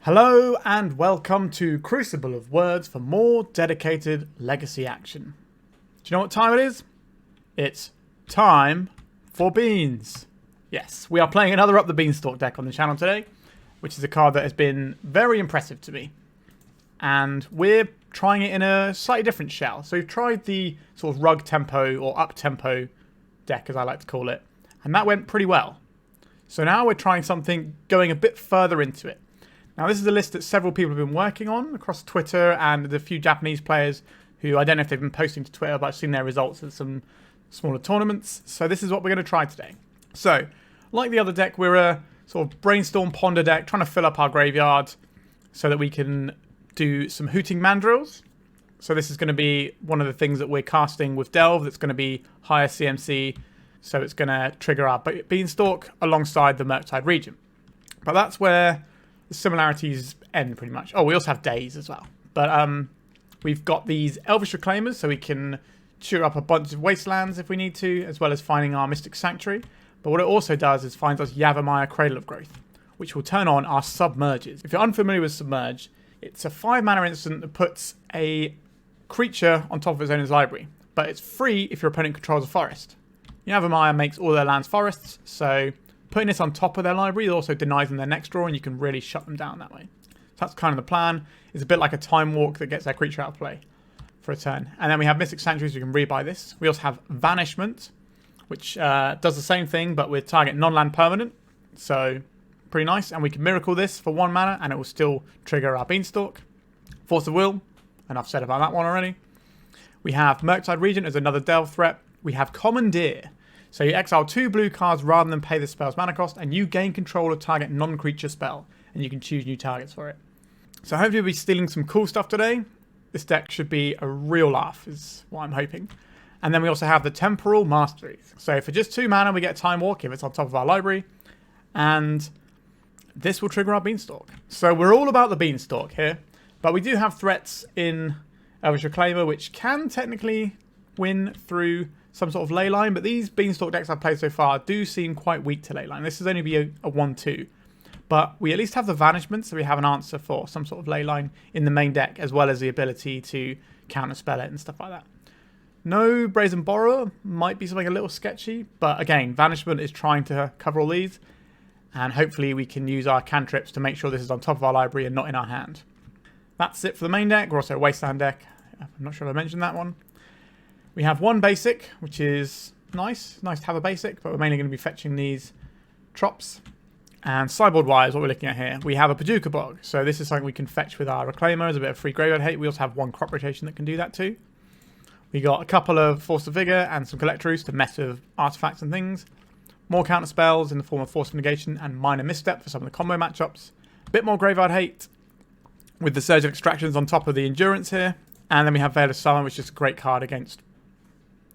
Hello and welcome to Crucible of Words for more dedicated legacy action. Do you know what time it is? It's time for beans. Yes, we are playing another Up the Beanstalk deck on the channel today, which is a card that has been very impressive to me. And we're trying it in a slightly different shell. So we've tried the sort of rug tempo or up tempo deck, as I like to call it, and that went pretty well. So now we're trying something going a bit further into it. Now, this is a list that several people have been working on across Twitter, and there's a few Japanese players who I don't know if they've been posting to Twitter, but I've seen their results at some smaller tournaments. So this is what we're going to try today. So, like the other deck, we're a sort of Brainstorm Ponder deck, trying to fill up our graveyard so that we can do some Hooting Mandrills. So this is going to be one of the things that we're casting with Delve that's going to be higher CMC, so it's going to trigger our Beanstalk alongside the Murktide Regent. But that's where the similarities end pretty much. Oh, we also have Daze as well. But we've got these Elvish Reclaimers, so we can cheer up a bunch of Wastelands if we need to, as well as finding our Mystic Sanctuary. But what it also does is finds us Yavimaya, Cradle of Growth, which will turn on our Submerges. If you're unfamiliar with Submerge, it's a 5-mana instant that puts a creature on top of its owner's library. But it's free if your opponent controls a forest. Yavimaya makes all their lands forests, so putting this on top of their library also denies them their next draw, and you can really shut them down that way. So that's kind of the plan. It's a bit like a Time Walk that gets their creature out of play for a turn. And then we have Mystic Sanctuaries, so you can rebuy this. We also have Vanishment, which does the same thing, but with target non-land permanent. So pretty nice. And we can Miracle this for 1 mana, and it will still trigger our Beanstalk. Force of Will, enough said about that one already. We have Murktide Regent as another Delve threat. We have Commandeer. So you exile 2 blue cards rather than pay the spell's mana cost, and you gain control of target non-creature spell, and you can choose new targets for it. So hopefully we'll be stealing some cool stuff today. This deck should be a real laugh, is what I'm hoping. And then we also have the Temporal Mastery. So for just 2 mana, we get Time Walk if it's on top of our library, and this will trigger our Beanstalk. So we're all about the Beanstalk here, but we do have threats in Elvish Reclaimer, which can technically win through some sort of ley line, but these Beanstalk decks I've played so far do seem quite weak to ley line. This is only be a 1-2, but we at least have the Vanishment, so we have an answer for some sort of ley line in the main deck, as well as the ability to counterspell it and stuff like that. No Brazen Borrower might be something a little sketchy, but again, Vanishment is trying to cover all these, and hopefully we can use our cantrips to make sure this is on top of our library and not in our hand. That's it for the main deck. We're also a Wasteland deck. I'm not sure if I mentioned that one. We have 1 basic, which is nice. Nice to have a basic, but we're mainly going to be fetching these Trops. And sideboard-wise, what we're looking at here, we have a Bojuka Bog. So this is something we can fetch with our Reclaimer as a bit of free graveyard hate. We also have 1 crop rotation that can do that too. We got a couple of Force of Vigor and some Collector Ouphe to mess with artifacts and things. More counter spells in the form of Force of Negation and Minor Misstep for some of the combo matchups. A bit more graveyard hate with the Surge of Extractions on top of the Endurance here. And then we have Veil of Summer, which is a great card against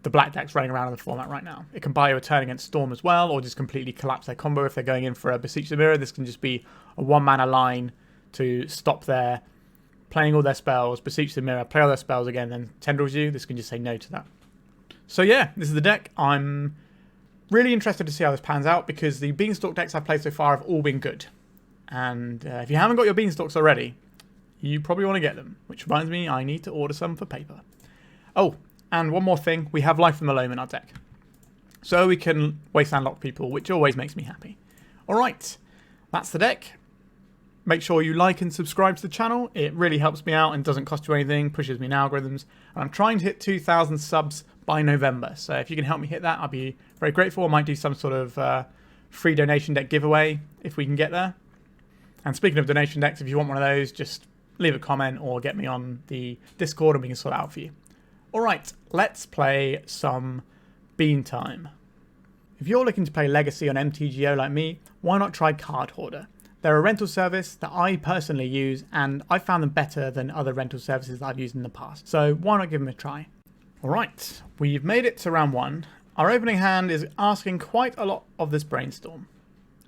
the black decks running around in the format right now. It can buy you a turn against Storm as well, or just completely collapse their combo if they're going in for a Beseech the Mirror. This can just be a 1-mana line to stop their playing all their spells, Beseech the Mirror, play all their spells again, then Tendrils you. This can just say no to that. So yeah, this is the deck. I'm really interested to see how this pans out, because the Beanstalk decks I've played so far have all been good. And if you haven't got your Beanstalks already, you probably want to get them, which reminds me I need to order some for paper. Oh, and one more thing, we have Life from the Loam in our deck. So we can Wasteland lock people, which always makes me happy. Alright, that's the deck. Make sure you like and subscribe to the channel. It really helps me out and doesn't cost you anything, pushes me in algorithms. And I'm trying to hit 2,000 subs by November. So if you can help me hit that, I'll be very grateful. I might do some sort of free donation deck giveaway if we can get there. And speaking of donation decks, if you want one of those, just leave a comment or get me on the Discord and we can sort it out for you. Alright, let's play some Bean Time. If you're looking to play Legacy on MTGO like me, why not try Card Hoarder? They're a rental service that I personally use, and I found them better than other rental services that I've used in the past. So why not give them a try? Alright, we've made it to round 1. Our opening hand is asking quite a lot of this Brainstorm.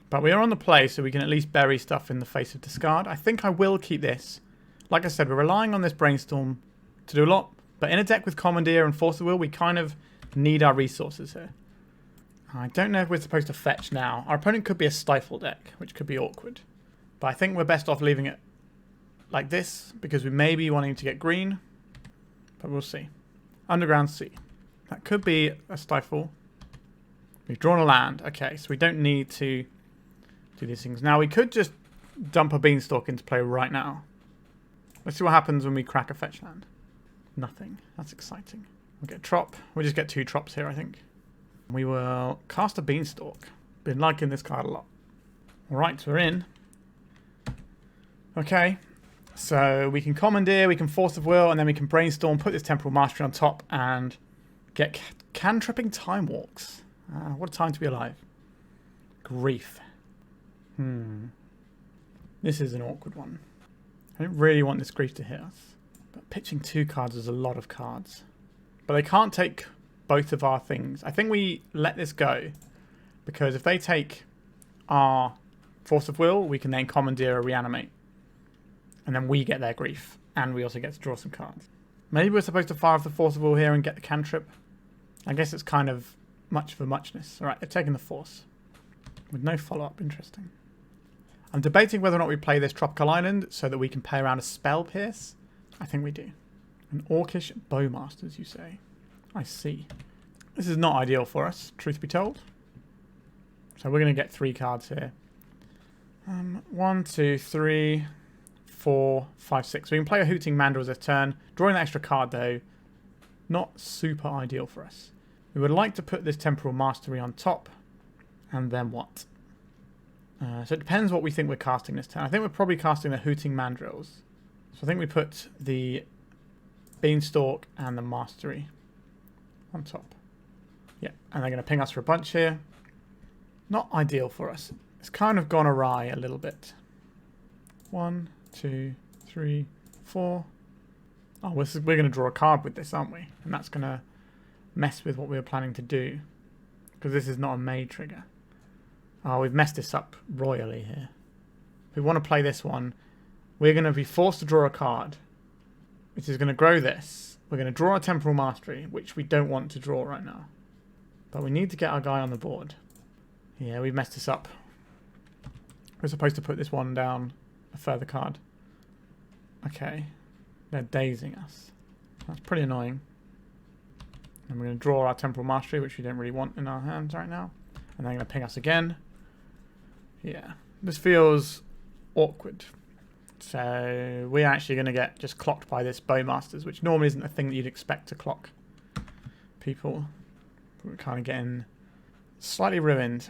But we are on the play, so we can at least bury stuff in the face of discard. I think I will keep this. Like I said, we're relying on this Brainstorm to do a lot. But in a deck with Commandeer and Force of Will, we kind of need our resources here. I don't know if we're supposed to fetch now. Our opponent could be a Stifle deck, which could be awkward. But I think we're best off leaving it like this because we may be wanting to get green, but we'll see. Underground Sea. That could be a stifle. We've drawn a land. Okay, so we don't need to do these things. Now, we could just dump a Beanstalk into play right now. Let's see what happens when we crack a fetch land. Nothing. That's exciting. We'll get a trop. We'll just get 2 trops here, I think. We will cast a Beanstalk. Been liking this card a lot. Alright, we're in. Okay. So we can Commandeer, we can Force of Will, and then we can Brainstorm, put this Temporal Mastery on top, and get cantripping Time Walks. What a time to be alive. Grief. This is an awkward one. I don't really want this Grief to hit us. But pitching 2 cards is a lot of cards. But they can't take both of our things. I think we let this go. Because if they take our Force of Will, we can then Commandeer or Reanimate. And then we get their Grief. And we also get to draw some cards. Maybe we're supposed to fire off the Force of Will here and get the cantrip. I guess it's kind of much for muchness. Alright, they're taking the Force. With no follow-up. Interesting. I'm debating whether or not we play this Tropical Island so that we can pay around a Spell Pierce. I think we do. An Orcish Bowmasters, you say? I see. This is not ideal for us, truth be told. So we're going to get 3 cards here. 1, 2, 3, 4, 5, 6. We can play a Hooting Mandrills this turn. Drawing an extra card, though, not super ideal for us. We would like to put this Temporal Mastery on top. And then what? So it depends what we think we're casting this turn. I think we're probably casting the Hooting Mandrills. So I think we put the Beanstalk and the Mastery on top. Yeah, and they're going to ping us for a bunch here. Not ideal for us. It's kind of gone awry a little bit. 1, 2, 3, 4. Oh, we're going to draw a card with this, aren't we? And that's going to mess with what we were planning to do. Because this is not a May trigger. Oh, we've messed this up royally here. If we want to play this one, we're going to be forced to draw a card, which is going to grow this. We're going to draw a Temporal Mastery, which we don't want to draw right now. But we need to get our guy on the board. Yeah, we've messed this up. We're supposed to put this one down a further card. Okay. They're dazing us. That's pretty annoying. And we're going to draw our Temporal Mastery, which we don't really want in our hands right now. And they're going to ping us again. Yeah. This feels awkward. So we're actually going to get just clocked by this Bowmasters, which normally isn't a thing that you'd expect to clock people. But we're kind of getting slightly ruined.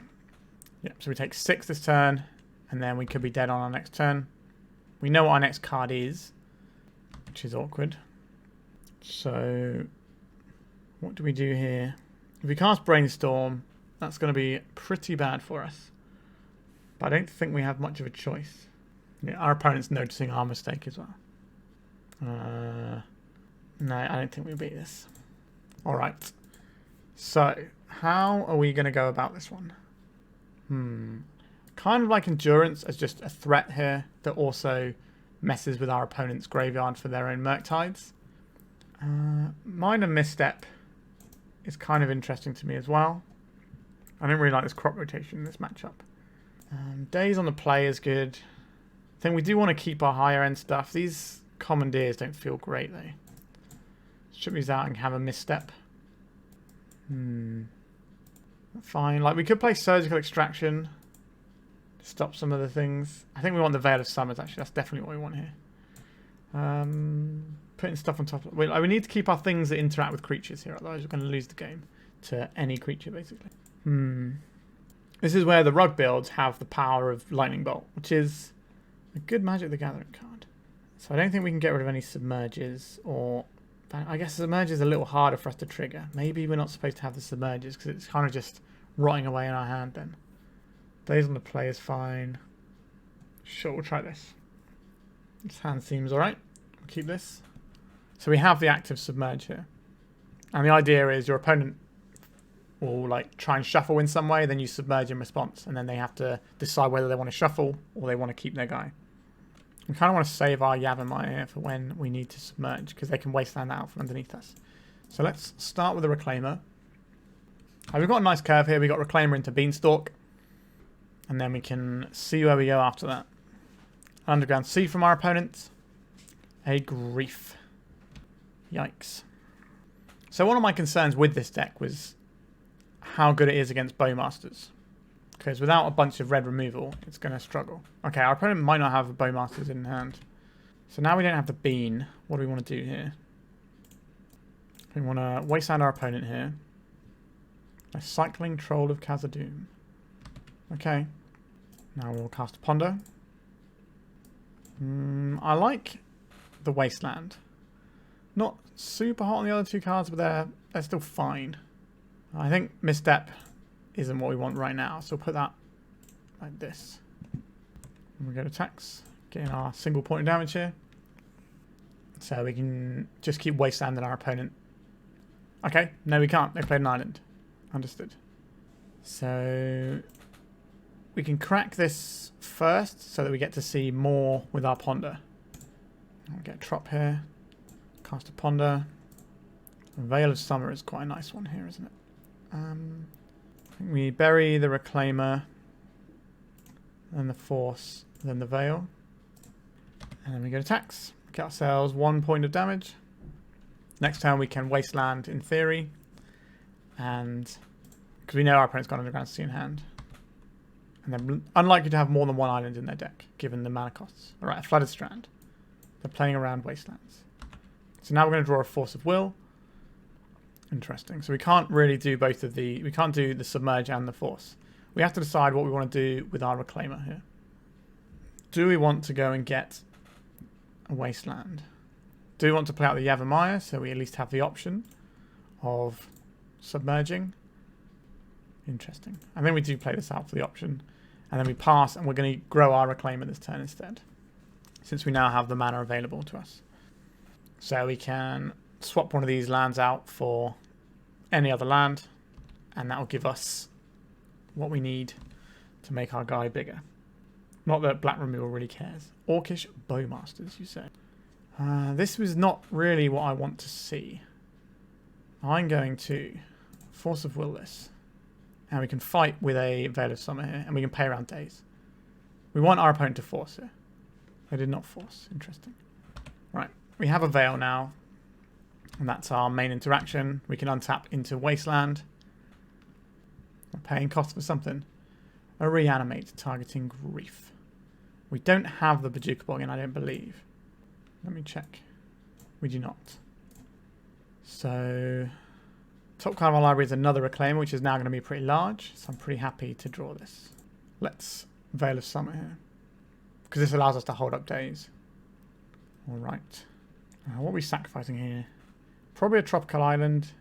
Yep, so we take 6 this turn, and then we could be dead on our next turn. We know what our next card is, which is awkward. So what do we do here? If we cast Brainstorm, that's going to be pretty bad for us. But I don't think we have much of a choice. Yeah, our opponent's noticing our mistake as well. No, I don't think we'll beat this. Alright. So, how are we going to go about this one? Kind of like Endurance as just a threat here that also messes with our opponent's graveyard for their own Murktides. Minor Misstep is kind of interesting to me as well. I don't really like this crop rotation in this matchup. Daze on the play is good. I think we do want to keep our higher end stuff. These Commandeers don't feel great though. Strip these out and have a misstep. Fine. Like we could play Surgical Extraction to stop some of the things. I think we want the Veil of Summers actually. That's definitely what we want here. Putting stuff on top. We need to keep our things that interact with creatures here, otherwise we're going to lose the game to any creature basically. This is where the rug builds have the power of Lightning Bolt, which is a good Magic the Gathering card. So I don't think we can get rid of any Submerges, or I guess Submerge is a little harder for us to trigger. Maybe we're not supposed to have the Submerges because it's kind of just rotting away in our hand then. Daze on the play is fine. Sure, we'll try this. This hand seems alright. We'll keep this. So we have the active Submerge here. And the idea is your opponent will like try and shuffle in some way, then you Submerge in response, and then they have to decide whether they want to shuffle or they want to keep their guy. We kind of want to save our Yavimaya here for when we need to Submerge, because they can Wasteland out from underneath us. So let's start with the Reclaimer. We've got a nice curve here. We've got Reclaimer into Beanstalk, and then we can see where we go after that. Underground Sea from our opponent. a grief. Yikes. So one of my concerns with this deck was how good it is against Bowmasters. Because without a bunch of red removal, it's going to struggle. Okay, our opponent might not have Bowmasters in hand. So now we don't have the bean. What do we want to do here? We want to wasteland our opponent here. A cycling Troll of Khazad-dûm. Okay. Now we'll cast Ponder. I like the Wasteland. Not super hot on the other two cards, but they're still fine. I think Misstep isn't what we want right now, so we'll put that like this. And we go to attacks, getting our single point of damage here. So we can just keep wastelanding our opponent. Okay, no we can't. They played an island. Understood. So we can crack this first so that we get to see more with our Ponder. I'll get a Trop here. Cast a Ponder. Veil of Summer is quite a nice one here, isn't it? I think we bury the Reclaimer, then the Force, then the Veil. And then we go to attacks. Get ourselves 1 point of damage. Next turn we can Wasteland in theory. And because we know our opponent's got Underground Sea in hand. And they're unlikely to have more than one island in their deck, given the mana costs. Alright, a Flooded Strand. They're playing around Wastelands. So now we're going to draw a Force of Will. Interesting. So we can't really do both of the... We can't do the Submerge and the Force. We have to decide what we want to do with our Reclaimer here. Do we want to go and get a Wasteland? Do we want to play out the Yavimaya, so we at least have the option of submerging? Interesting. I think we do play this out for the option. And then we pass, and we're going to grow our Reclaimer this turn instead, since we now have the mana available to us. So we can swap one of these lands out for any other land, and that will give us what we need to make our guy bigger. Not that black removal really cares. Orcish Bowmasters, you say? This was not really what I want to see. I'm going to Force of Will this. And we can fight with a Veil of Summer here, and we can pay around Daze. We want our opponent to force here. They did not force. Interesting. Right, we have a Veil now, and that's our main interaction. We can untap into Wasteland. We're paying cost for something. A Reanimate targeting Grief. We don't have the Bojuka Bog in, I don't believe. Let me check. We do not. So, top card of our library is another Reclaimer, which is now going to be pretty large. So I'm pretty happy to draw this. Let's Veil of Summer here, because this allows us to hold up Daze. Alright. What are we sacrificing here? Probably a tropical island.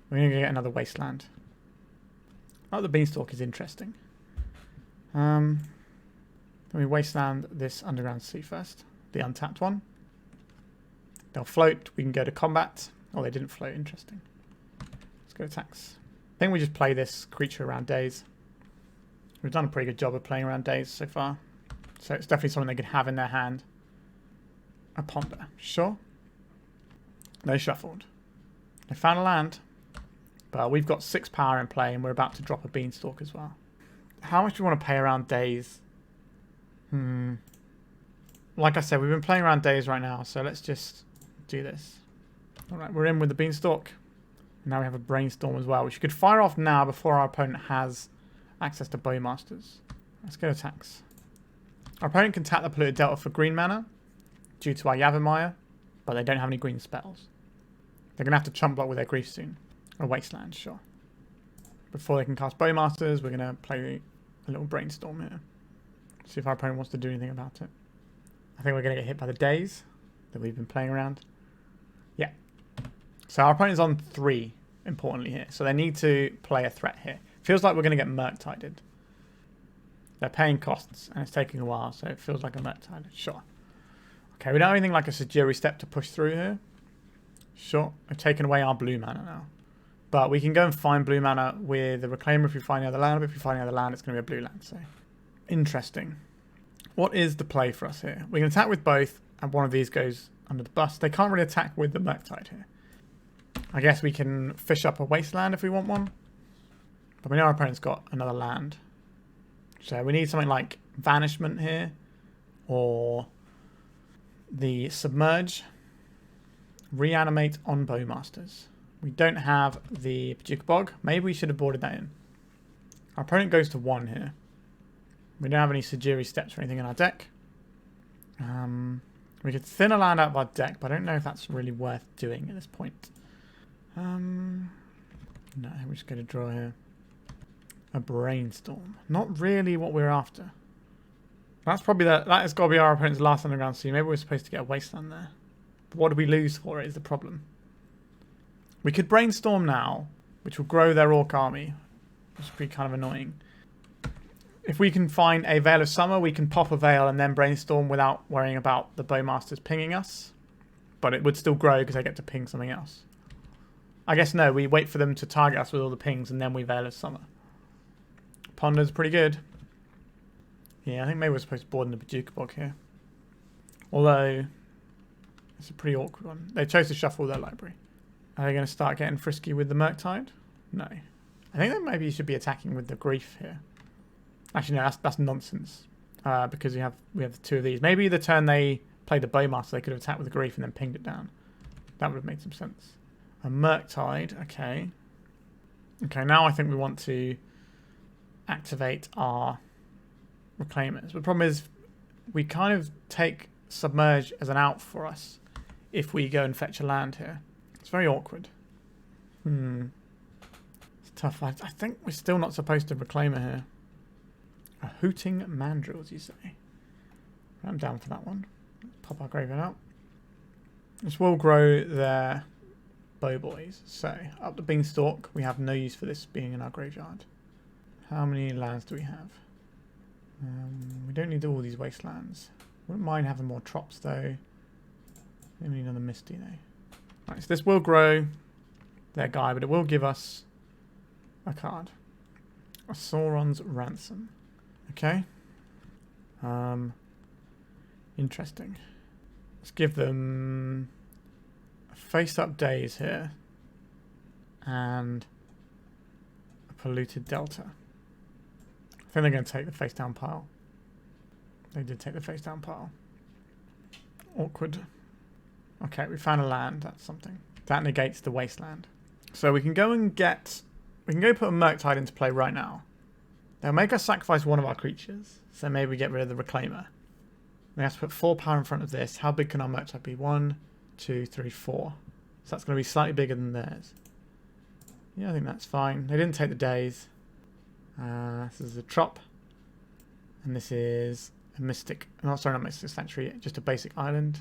We're going to get another Wasteland. Up the Beanstalk is interesting. Then we Wasteland this Underground Sea first. The untapped one. They'll float. We can go to combat. Oh, they didn't float. Interesting. Let's go attacks. I think we just play this creature around Daze. We've done a pretty good job of playing around Daze so far. So it's definitely something they could have in their hand. A Ponder. Sure. They shuffled. They found a land. But we've got 6 power in play, and we're about to drop a Beanstalk as well. How much do we want to pay around Daze? Like I said, we've been playing around Daze right now, so let's just do this. Alright, we're in with the Beanstalk. Now we have a Brainstorm as well, which you could fire off now before our opponent has access to Bowmasters. Let's go attacks. Our opponent can tap the Polluted Delta for green mana due to our Yavimaya, but they don't have any green spells. They're going to have to chump block with their Grief soon. Or Wasteland, sure. Before they can cast Bowmasters, we're going to play a little Brainstorm here. See if our opponent wants to do anything about it. I think we're going to get hit by the Daze that we've been playing around. Yeah. So our opponent's on 3, importantly here. So they need to play a threat here. Feels like we're going to get Murktided. They're paying costs, and it's taking a while, so it feels like a Murktide. Sure. Okay, we don't have anything like a Sigiri Step to push through here. Sure. We've taken away our blue mana now. But we can go and find blue mana with the Reclaimer if we find the other land. But if we find the other land, it's going to be a blue land. So, interesting. What is the play for us here? We can attack with both, and one of these goes under the bus. They can't really attack with the Murktide here. I guess we can fish up a Wasteland if we want one. But we know our opponent's got another land. So we need something like Vanishment here. Or the Submerge. Reanimate on Bowmasters. We don't have the Bojuka Bog. Maybe we should have boarded that in. Our opponent goes to 1 here. We don't have any Sejiri steps or anything in our deck. We could thin a land out of our deck, but I don't know if that's really worth doing at this point. No, we're just going to draw here. A Brainstorm. Not really what we're after. That's probably that has got to be our opponent's last underground sea. Maybe we're supposed to get a Wasteland there. But what do we lose for it is the problem. We could Brainstorm now, which will grow their Orc army, which would be kind of annoying. If we can find a Veil of Summer, we can pop a Veil and then Brainstorm without worrying about the Bowmasters pinging us. But it would still grow because they get to ping something else. I guess no, we wait for them to target us with all the pings and then we Veil of Summer. Ponder's pretty good. Yeah, I think maybe we're supposed to board in the Bojuka Bog here. Although, it's a pretty awkward one. They chose to shuffle their library. Are they going to start getting frisky with the Murktide? No. I think that maybe you should be attacking with the Grief here. Actually, no, that's nonsense. Because we have the 2 of these. Maybe the turn they played the Bowmaster, they could have attacked with the Grief and then pinged it down. That would have made some sense. A Murktide, okay. Okay, now I think we want to activate our Reclaimers. But the problem is, we kind of take Submerge as an out for us if we go and fetch a land here. It's very awkward. It's tough. I think we're still not supposed to Reclaimer here. A Hooting Mandrills, you say? I'm down for that one. Let's pop our graveyard out. This will grow their Bowboys. So, Up the Beanstalk. We have no use for this being in our graveyard. How many lands do we have? We don't need all these Wastelands. Wouldn't mind having more Trops though. We need another Misty though. Right, so this will grow their guy, but it will give us a card. A Sauron's Ransom. Okay. Interesting. Let's give them a face-up Daze here. And a Polluted Delta. I think they're going to take the face-down pile. They did take the face-down pile. Awkward. Okay, we found a land. That's something. That negates the Wasteland. So we can go and get... We can go put a Murktide into play right now. They'll make us sacrifice one of our creatures. So maybe we get rid of the Reclaimer. We have to put 4 power in front of this. How big can our Murktide be? 1, 2, 3, 4. So that's going to be slightly bigger than theirs. Yeah, I think that's fine. They didn't take the Daze. This is a Trop. And this is a Mystic. No, sorry, not Mystic Sanctuary. Just a basic island.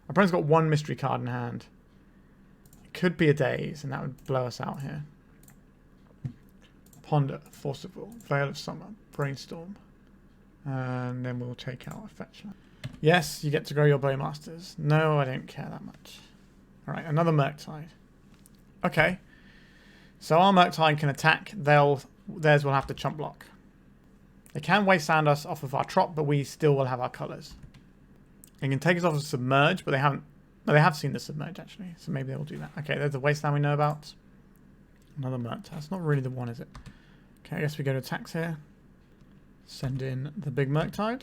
Our opponent's got 1 mystery card in hand. It could be a Daze, and that would blow us out here. Ponder, Force of Will, Veil of Summer, Brainstorm. And then we'll take out a fetch land. Yes, you get to grow your Bowmasters. No, I don't care that much. Alright, another Murktide. Okay. So our Murktide can attack. Theirs will have to chump block. They can Wasteland us off of our Trop, but we still will have our colours. They can take us off of Submerge, but they haven't... No, they have seen the Submerge, actually. So maybe they will do that. Okay, there's the Wasteland we know about. Another Murktide. That's not really the one, is it? Okay, I guess we go to attacks here. Send in the big Murktide.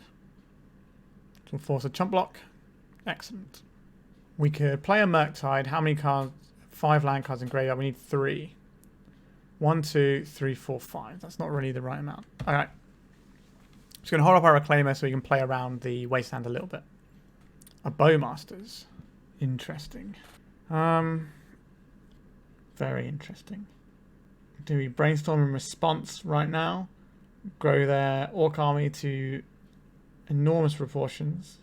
Which will force a chump block. Excellent. We could play a Murktide. How many cards? 5 land cards in graveyard. We need 3. 1, 2, 3, 4, 5. That's not really the right amount. Alright. Just going to hold up our Reclaimer so we can play around the Wasteland a little bit. A Bowmasters. Interesting. Very interesting. Do we Brainstorm in response right now? Grow their Orc army to enormous proportions.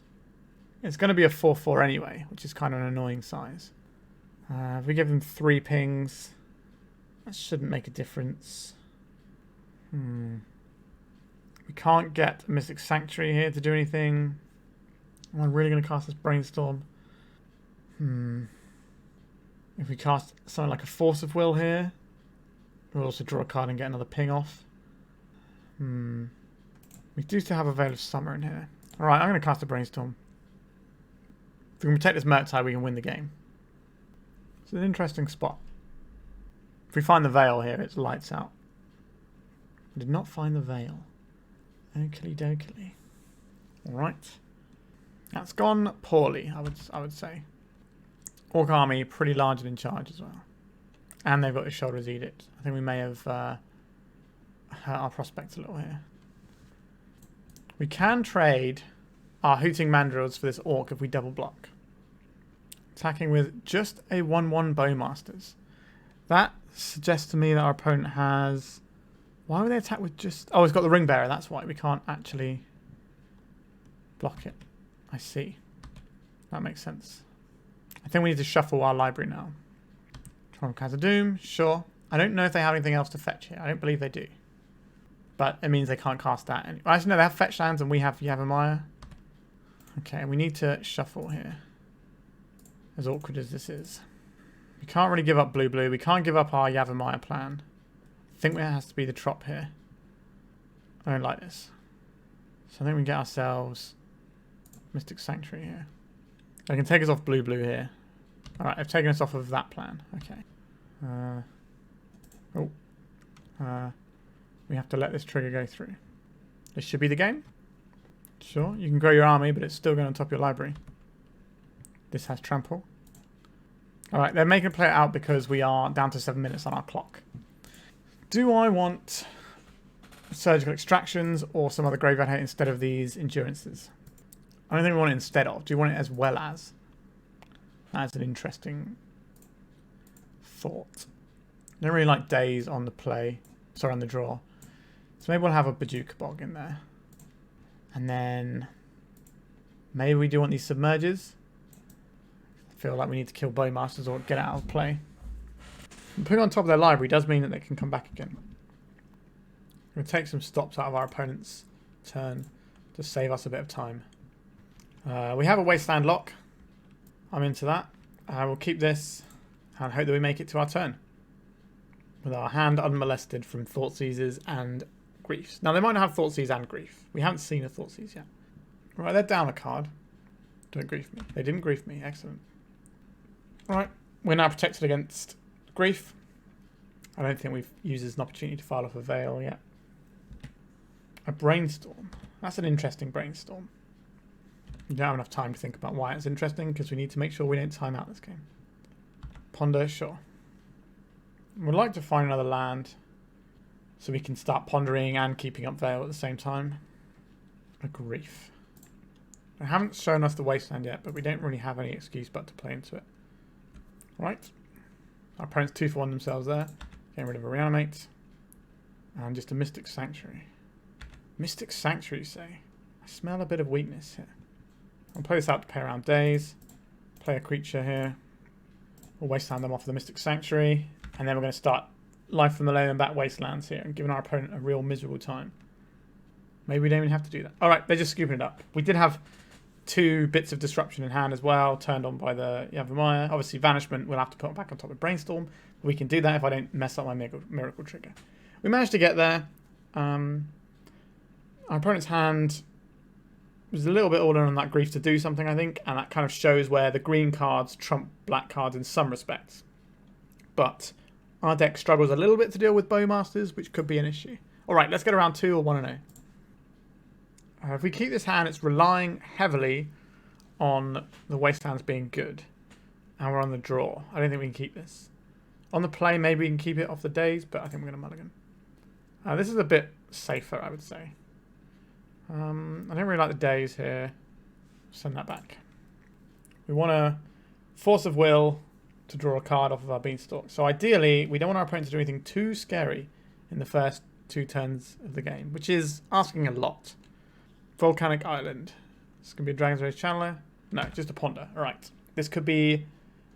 It's going to be a 4-4 anyway, which is kind of an annoying size. If we give them 3 pings, that shouldn't make a difference. We can't get a Mystic Sanctuary here to do anything. Am I really going to cast this Brainstorm? If we cast something like a Force of Will here, we'll also draw a card and get another ping off. We do still have a Veil of Summer in here. Alright, I'm going to cast a Brainstorm. If we can protect this Murktide, we can win the game. It's an interesting spot. If we find the Veil here, it's lights out. We did not find the Veil. Oakley dokily. Alright. That's gone poorly, I would say. Orc army pretty large and in charge as well. And they've got the Shoulder's Edict. I think we may have hurt our prospects a little here. We can trade our Hooting Mandrills for this Orc if we double block. Attacking with just a 1/1 Bowmasters. That suggests to me that our opponent has... Why would they attack with just... Oh, it's got the Ring Bearer. That's why we can't actually block it. I see. That makes sense. I think we need to shuffle our library now. From Khazad-dûm, sure. I don't know if they have anything else to fetch here. I don't believe they do. But it means they can't cast that. Well, actually, no, they have fetch lands and we have Yavimaya. Okay, we need to shuffle here. As awkward as this is. We can't really give up blue-blue. We can't give up our Yavimaya plan. I think it has to be the Trop here. I don't like this. So I think we can get ourselves Mystic Sanctuary here. They can take us off blue-blue here. Alright, they've taken us off of that plan. Okay. We have to let this trigger go through. This should be the game. Sure, you can grow your army, but it's still going on top of your library. This has trample. Alright, they're making a play out because we are down to 7 minutes on our clock. Do I want surgical extractions or some other graveyard hit instead of these endurances? I don't think we want it instead of. Do you want it as well as? That's an interesting thought. I don't really like Daze on the play. Sorry, on the draw. So maybe we'll have a Bojuka Bog in there. And then maybe we do want these Submerges. I feel like we need to kill Bowmasters or get out of play. And putting on top of their library does mean that they can come back again. We'll take some stops out of our opponent's turn to save us a bit of time. We have a Wasteland lock. I'm into that. We'll keep this and hope that we make it to our turn. With our hand unmolested from Thoughtseizes and Griefs. Now, they might not have Thoughtseize and Grief. We haven't seen a Thoughtseize yet. Right, they're down a card. Don't grief me. They didn't grief me. Excellent. Alright, we're now protected against Grief. I don't think we've used as an opportunity to file off a Veil yet. A Brainstorm. That's an interesting Brainstorm. You don't have enough time to think about why it's interesting because we need to make sure we don't time out this game. Ponder, sure. We'd like to find another land so we can start pondering and keeping up Veil at the same time. A Grief. They haven't shown us the Wasteland yet, but we don't really have any excuse but to play into it. Right. Our opponent's 2 for 1 themselves there. Getting rid of a Reanimate. And just a Mystic Sanctuary. Mystic Sanctuary, you say? I smell a bit of weakness here. I'll play this out to play around Daze. Play a creature here. We'll Wasteland them off the Mystic Sanctuary. And then we're going to start Life from the Loam and back Wastelands here and giving our opponent a real miserable time. Maybe we don't even have to do that. Alright, they're just scooping it up. We did have 2 bits of disruption in hand as well, turned on by the Yavimaya. Obviously, Vanishment we'll have to put back on top of Brainstorm. We can do that if I don't mess up my Miracle Trigger. We managed to get there. Our opponent's hand was a little bit older on that Grief to do something, I think, and that kind of shows where the green cards trump black cards in some respects. But our deck struggles a little bit to deal with Bowmasters, which could be an issue. Alright, let's get around 2 or 1-0. If we keep this hand, it's relying heavily on the Wastelands being good. And we're on the draw. I don't think we can keep this. On the play, maybe we can keep it off the Daze, but I think we're going to mulligan. This is a bit safer, I would say. I don't really like the Daze here. Send that back. We want a Force of Will to draw a card off of our Beanstalk. So ideally, we don't want our opponent to do anything too scary in the first 2 turns of the game, which is asking a lot. Volcanic Island. This could be a Dragon's Rage Channeler. No, just a Ponder. Alright. This could be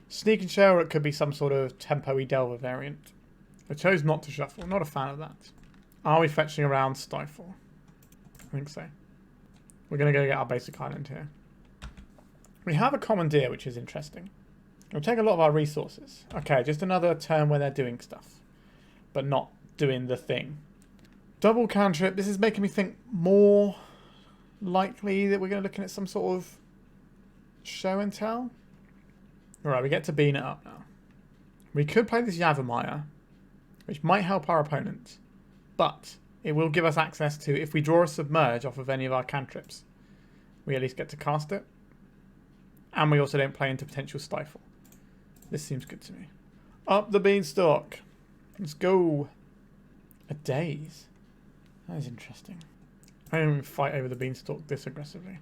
Sneak and Share, or it could be some sort of Tempo-y Delver variant. I chose not to shuffle. Not a fan of that. Are we fetching around Stifle? I think so. We're going to go get our basic island here. We have a Commandeer, which is interesting. It'll take a lot of our resources. Okay, just another turn where they're doing stuff, but not doing the thing. Double cantrip. This is making me think more likely that we're going to look at some sort of show and tell. Alright, we get to bean it up now. We could play this Yavimaya, which might help our opponent, but it will give us access to, if we draw a Submerge off of any of our cantrips, we at least get to cast it. And we also don't play into potential stifle. This seems good to me. Up the Beanstalk. Let's go. A Daze. That is interesting. I don't even fight over the Beanstalk this aggressively.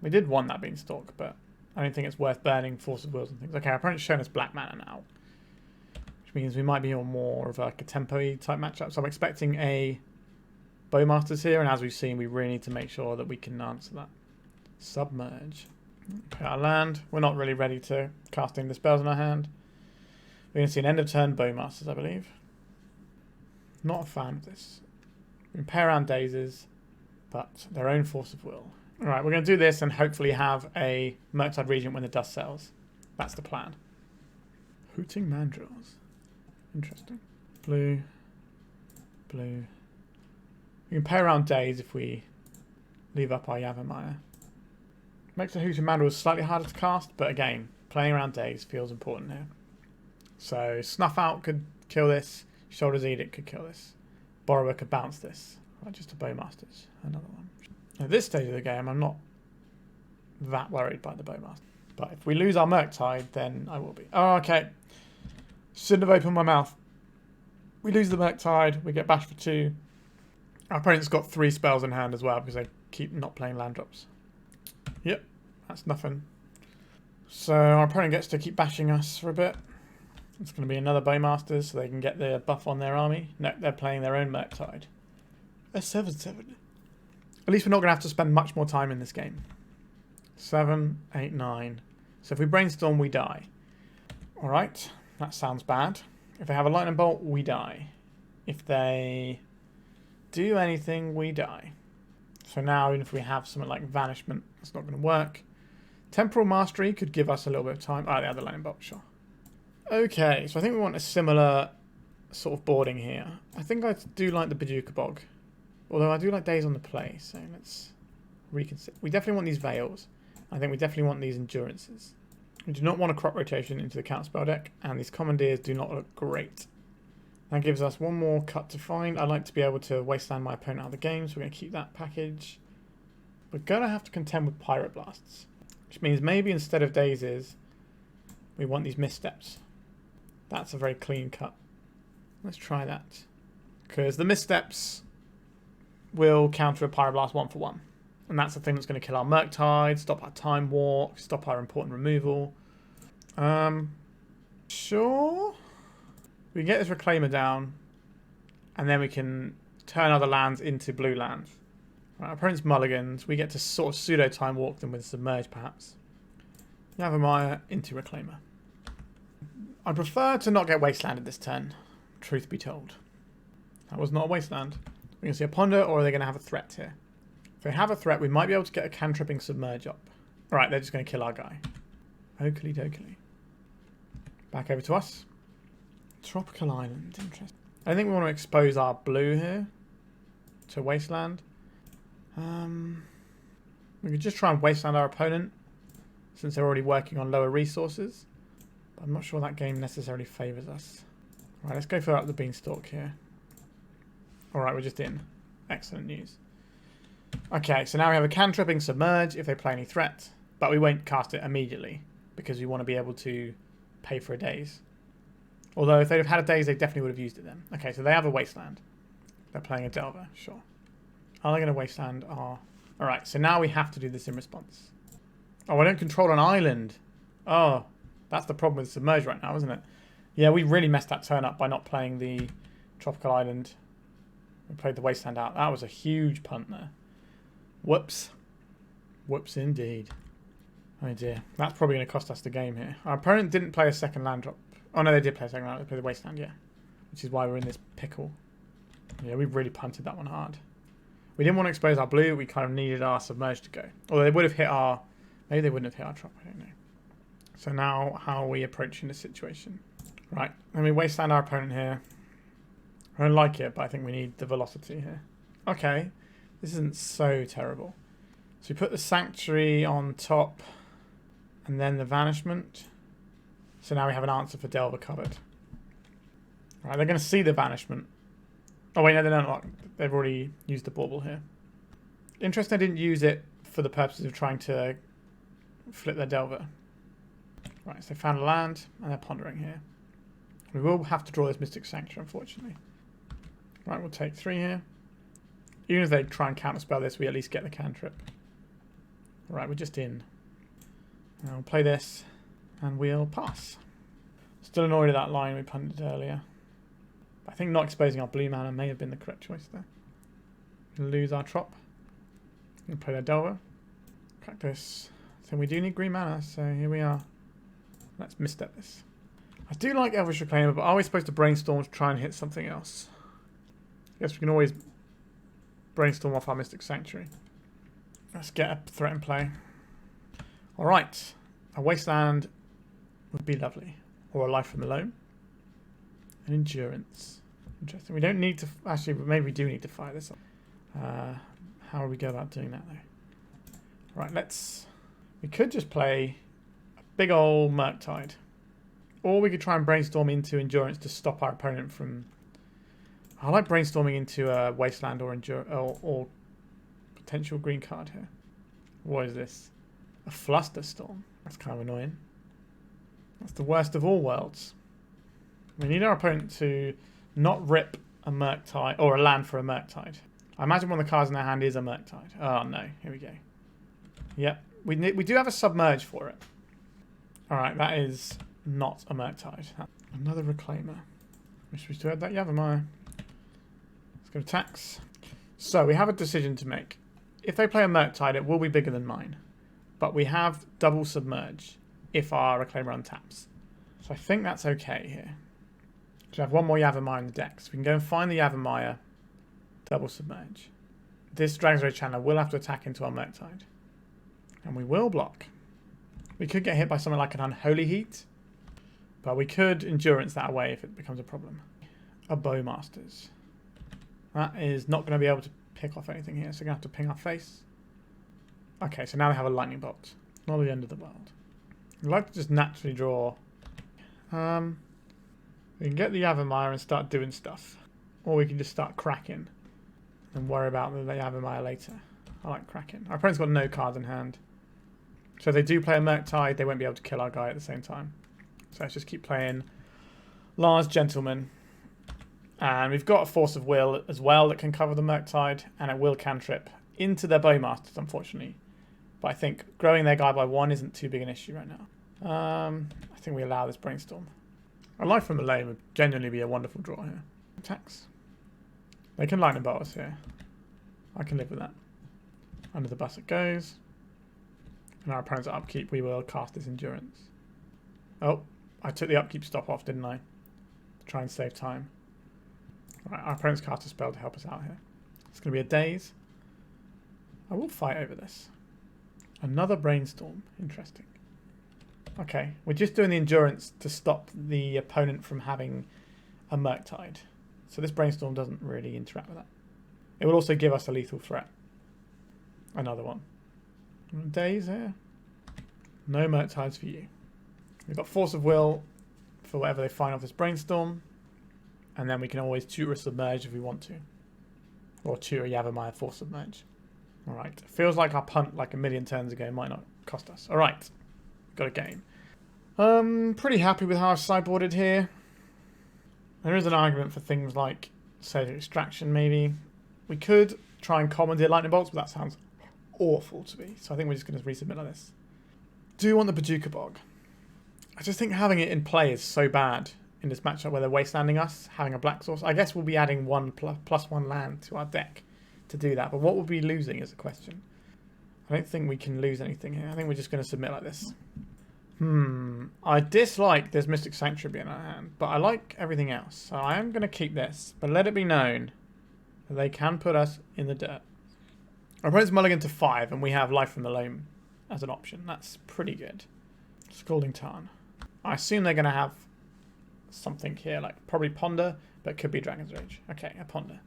We did want that Beanstalk, but I don't think it's worth burning Force of Wills and things. Okay, our opponent's shown us black mana now, which means we might be on more of like a tempo-y type matchup. So I'm expecting a Bowmasters here, and as we've seen, we really need to make sure that we can answer that. Submerge. Put our land. We're not really ready to casting the spells in our hand. We're going to see an end of turn Bowmasters, I believe. Not a fan of this. We can pair around Dazes, but their own Force of Will. Alright, we're going to do this and hopefully have a Murktide Regent when the dust settles. That's the plan. Hooting Mandrills. Interesting. Blue. Blue. We can pair around Daze if we leave up our Yavimaya. Makes the Hooting Mandrills slightly harder to cast, but again, playing around Daze feels important here. So Snuff Out could kill this. Shoulder's Edict could kill this. Borrower could bounce this. Right, just a Bowmasters. Another one. At this stage of the game, I'm not that worried by the Bowmaster. But if we lose our Murktide, then I will be. Oh, okay. Shouldn't have opened my mouth. We lose the Murktide. We get bashed for 2. Our opponent's got 3 spells in hand as well because they keep not playing land drops. Yep, that's nothing. So our opponent gets to keep bashing us for a bit. It's going to be another Bowmasters so they can get the buff on their army. No, they're playing their own Murktide. A 7/7. At least we're not going to have to spend much more time in this game. 7, 8, 9. So if we Brainstorm, we die. Alright, that sounds bad. If they have a Lightning Bolt, we die. If they do anything, we die. So now, even if we have something like Vanishment, it's not going to work. Temporal Mastery could give us a little bit of time. Oh, they have the Lightning Bolt, sure. Okay, so I think we want a similar sort of boarding here. I think I do like the Bojuka Bog. Although I do like Daze on the play, so let's reconsider. We definitely want these Veils. I think we definitely want these Endurances. We do not want a crop rotation into the counterspell deck, and these Commandeers do not look great. That gives us one more cut to find. I'd like to be able to Wasteland my opponent out of the game, so we're going to keep that package. We're going to have to contend with Pirate Blasts, which means maybe instead of Dazes, we want these Missteps. That's a very clean cut. Let's try that. Because the Missteps will counter a Pyroblast 1-for-1. And that's the thing that's going to kill our Murktide, stop our Time Walk, stop our important removal. Sure. We can get this Reclaimer down, and then we can turn other lands into blue lands. Right, our opponent's mulligans. We get to sort of pseudo Time Walk them with Submerge, perhaps. Yavimaya into Reclaimer. I prefer to not get Wastelanded this turn, truth be told. That was not a Wasteland. We're going to see a Ponder, or are they going to have a threat here? If they have a threat, we might be able to get a cantripping Submerge up. Alright, they're just going to kill our guy. Oakley dokley. Back over to us. Tropical Island, interesting. I think we want to expose our blue here to Wasteland. We could just try and Wasteland our opponent, since they're already working on lower resources. But I'm not sure that game necessarily favours us. Right, let's go for Up the Beanstalk here. Alright, we're just in. Excellent news. Okay, so now we have a cantripping Submerge if they play any threat. But we won't cast it immediately, because we want to be able to pay for a Daze. Although if they'd have had a Daze, they definitely would have used it then. Okay, so they have a Wasteland. They're playing a Delver, sure. Are they going to Wasteland our... Alright, so now we have to do this in response. Oh, I don't control an island. Oh, that's the problem with Submerge right now, isn't it? Yeah, we really messed that turn up by not playing the Tropical Island. We played the Wasteland out. That was a huge punt there. Whoops. Whoops indeed. Oh dear. That's probably going to cost us the game here. Our opponent didn't play a second land drop. Oh no, they did play a second land drop. They played the Wasteland, yeah. Which is why we're in this pickle. Yeah, we really punted that one hard. We didn't want to expose our blue. We kind of needed our Submerge to go. Although they would have hit our... Maybe they wouldn't have hit our Trop. I don't know. So now, how are we approaching this situation? Right. Let me Wasteland our opponent here. I don't like it, but I think we need the velocity here. Okay. This isn't so terrible. So we put the Sanctuary on top. And then the Vanishment. So now we have an answer for Delver covered. Right, they're going to see the Vanishment. Oh wait, no, they're not. They've already used the bauble here. Interesting I didn't use it for the purposes of trying to flip their Delver. Right, so they found a land, and they're pondering here. We will have to draw this Mystic Sanctuary, unfortunately. Right, we'll take 3 here. Even if they try and counterspell this, we at least get the cantrip. Right, we're just in. And we'll play this, and we'll pass. Still annoyed at that line we punted earlier. I think not exposing our blue mana may have been the correct choice there. We'll lose our trop. We'll play their Delver. Crack this. So we do need green mana, so here we are. Let's misstep this. I do like Elvish Reclaimer, but are we supposed to Brainstorm to try and hit something else? I guess we can always Brainstorm off our Mystic Sanctuary. Let's get a threat in play. Alright. A Wasteland would be lovely. Or a Life from the Loam. An Endurance. Interesting. We don't need to... Actually, maybe we do need to fire this up. How do we go about doing that, though? Right, let's... We could just play a big old Murktide. Or we could try and Brainstorm into Endurance to stop our opponent from... I like brainstorming into a Wasteland or potential green card here. What is this? A Flusterstorm. That's kind of annoying. That's the worst of all worlds. We need our opponent to not rip a Murktide or a land for a Murktide. I imagine one of the cards in their hand is a Murktide. Oh no, here we go. Yep, we do have a Submerge for it. Alright, that is not a Murktide. Another Reclaimer. Wish we still had that Yavimaya. Let's go to attacks. So we have a decision to make. If they play a Murktide, it will be bigger than mine. But we have double Submerge if our Reclaimer untaps. So I think that's okay here. So I have one more Yavimaya in the deck. So we can go and find the Yavimaya, double Submerge. This Dragon's Rage Chandler will have to attack into our Murktide. And we will block. We could get hit by something like an Unholy Heat. But we could Endurance that away if it becomes a problem. A Bowmasters. That is not going to be able to pick off anything here. So we're going to have to ping our face. Okay, so now they have a Lightning Bolt. Not the end of the world. I'd like to just naturally draw. We can get the Yavimaya and start doing stuff. Or we can just start cracking. And worry about the Yavimaya later. I like cracking. Our opponent's got no cards in hand. So if they do play a Murktide, they won't be able to kill our guy at the same time. So let's just keep playing Lars Gentleman. And we've got a Force of Will as well that can cover the Murktide. And it will cantrip into their Bowmasters, unfortunately. But I think growing their guy by 1 isn't too big an issue right now. I think we allow this Brainstorm. A Life from the Loam would genuinely be a wonderful draw here. Attacks. They can Lightning Bolt us here. I can live with that. Under the bus it goes. And our opponent's upkeep, we will cast this Endurance. Oh, I took the upkeep stop off, didn't I? To try and save time. Right, our opponent's cast a spell to help us out here. It's going to be a Daze. I will fight over this. Another Brainstorm. Interesting. Okay, we're just doing the Endurance to stop the opponent from having a Murktide. So this Brainstorm doesn't really interact with that. It will also give us a lethal threat. Another one. Daze here. No Murktides for you. We've got Force of Will for whatever they find off this Brainstorm. And then we can always tutor a Submerge if we want to. Or tutor a Yavimaya Force Submerge. Alright. Feels like our punt like a million turns ago might not cost us. Alright. Got a game. Pretty happy with how I've sideboarded here. There is an argument for things like Sage Extraction maybe. We could try and Commandeer Lightning Bolts, but that sounds awful to me. So I think we're just going to resubmit like this. Do you want the Bojuka Bog? I just think having it in play is so bad in this matchup where they're wastelanding us, having a black source. I guess we'll be adding plus one land to our deck to do that. But what would we be losing is a question. I don't think we can lose anything here. I think we're just going to submit like this. I dislike this Mystic Sanctuary being in our hand, but I like everything else. So I am going to keep this, but let it be known that they can put us in the dirt. Our opponent's mulligan to 5, and we have Life from the Loam as an option. That's pretty good. Scalding Tarn. I assume they're going to have something here, like probably Ponder, but it could be Dragon's Rage. Okay, a Ponder.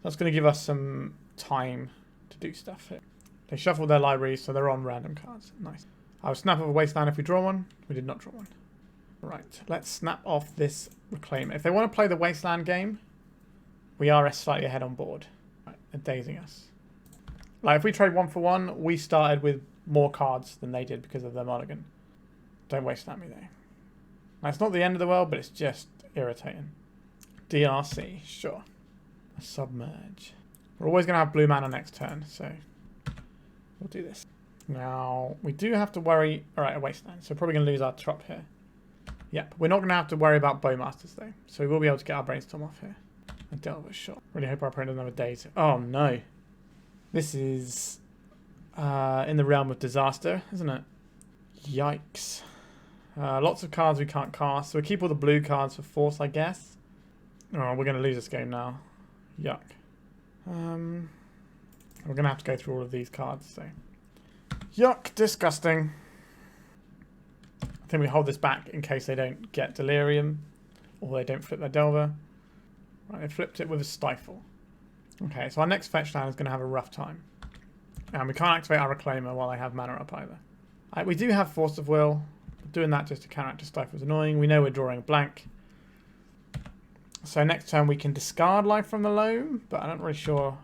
That's going to give us some time to do stuff here. They shuffled their library, so they're on random cards. Nice. I'll snap off a Wasteland if we draw one. We did not draw one. Right, let's snap off this Reclaimer. If they want to play the Wasteland game, we are slightly ahead on board. Right, they're dazing us. Like, if we trade 1 for 1, we started with more cards than they did because of their mulligan. Don't Wasteland me though. Now, it's not the end of the world, but it's just irritating. DRC, sure. A Submerge. We're always going to have blue mana next turn, so we'll do this. Now, we do have to worry... Alright, a Wasteland, so we're probably going to lose our trop here. Yep, we're not going to have to worry about Bowmasters though, so we will be able to get our Brainstorm off here. A Delver shot. Really hope our opponent doesn't have a Daze. Oh no. This is in the realm of disaster, isn't it? Yikes. Lots of cards we can't cast, so we keep all the blue cards for Force, I guess. Oh, we're going to lose this game now. Yuck. We're going to have to go through all of these cards, so... Yuck, disgusting. I think we hold this back in case they don't get Delirium, or they don't flip their Delver. Right, they flipped it with a Stifle. Okay, so our next fetch land is going to have a rough time. And we can't activate our Reclaimer while I have mana up either. We do have Force of Will. Doing that just to counteract a Stifle is annoying. We know we're drawing a blank. So next turn we can discard Life from the Loam, but I'm not really sure.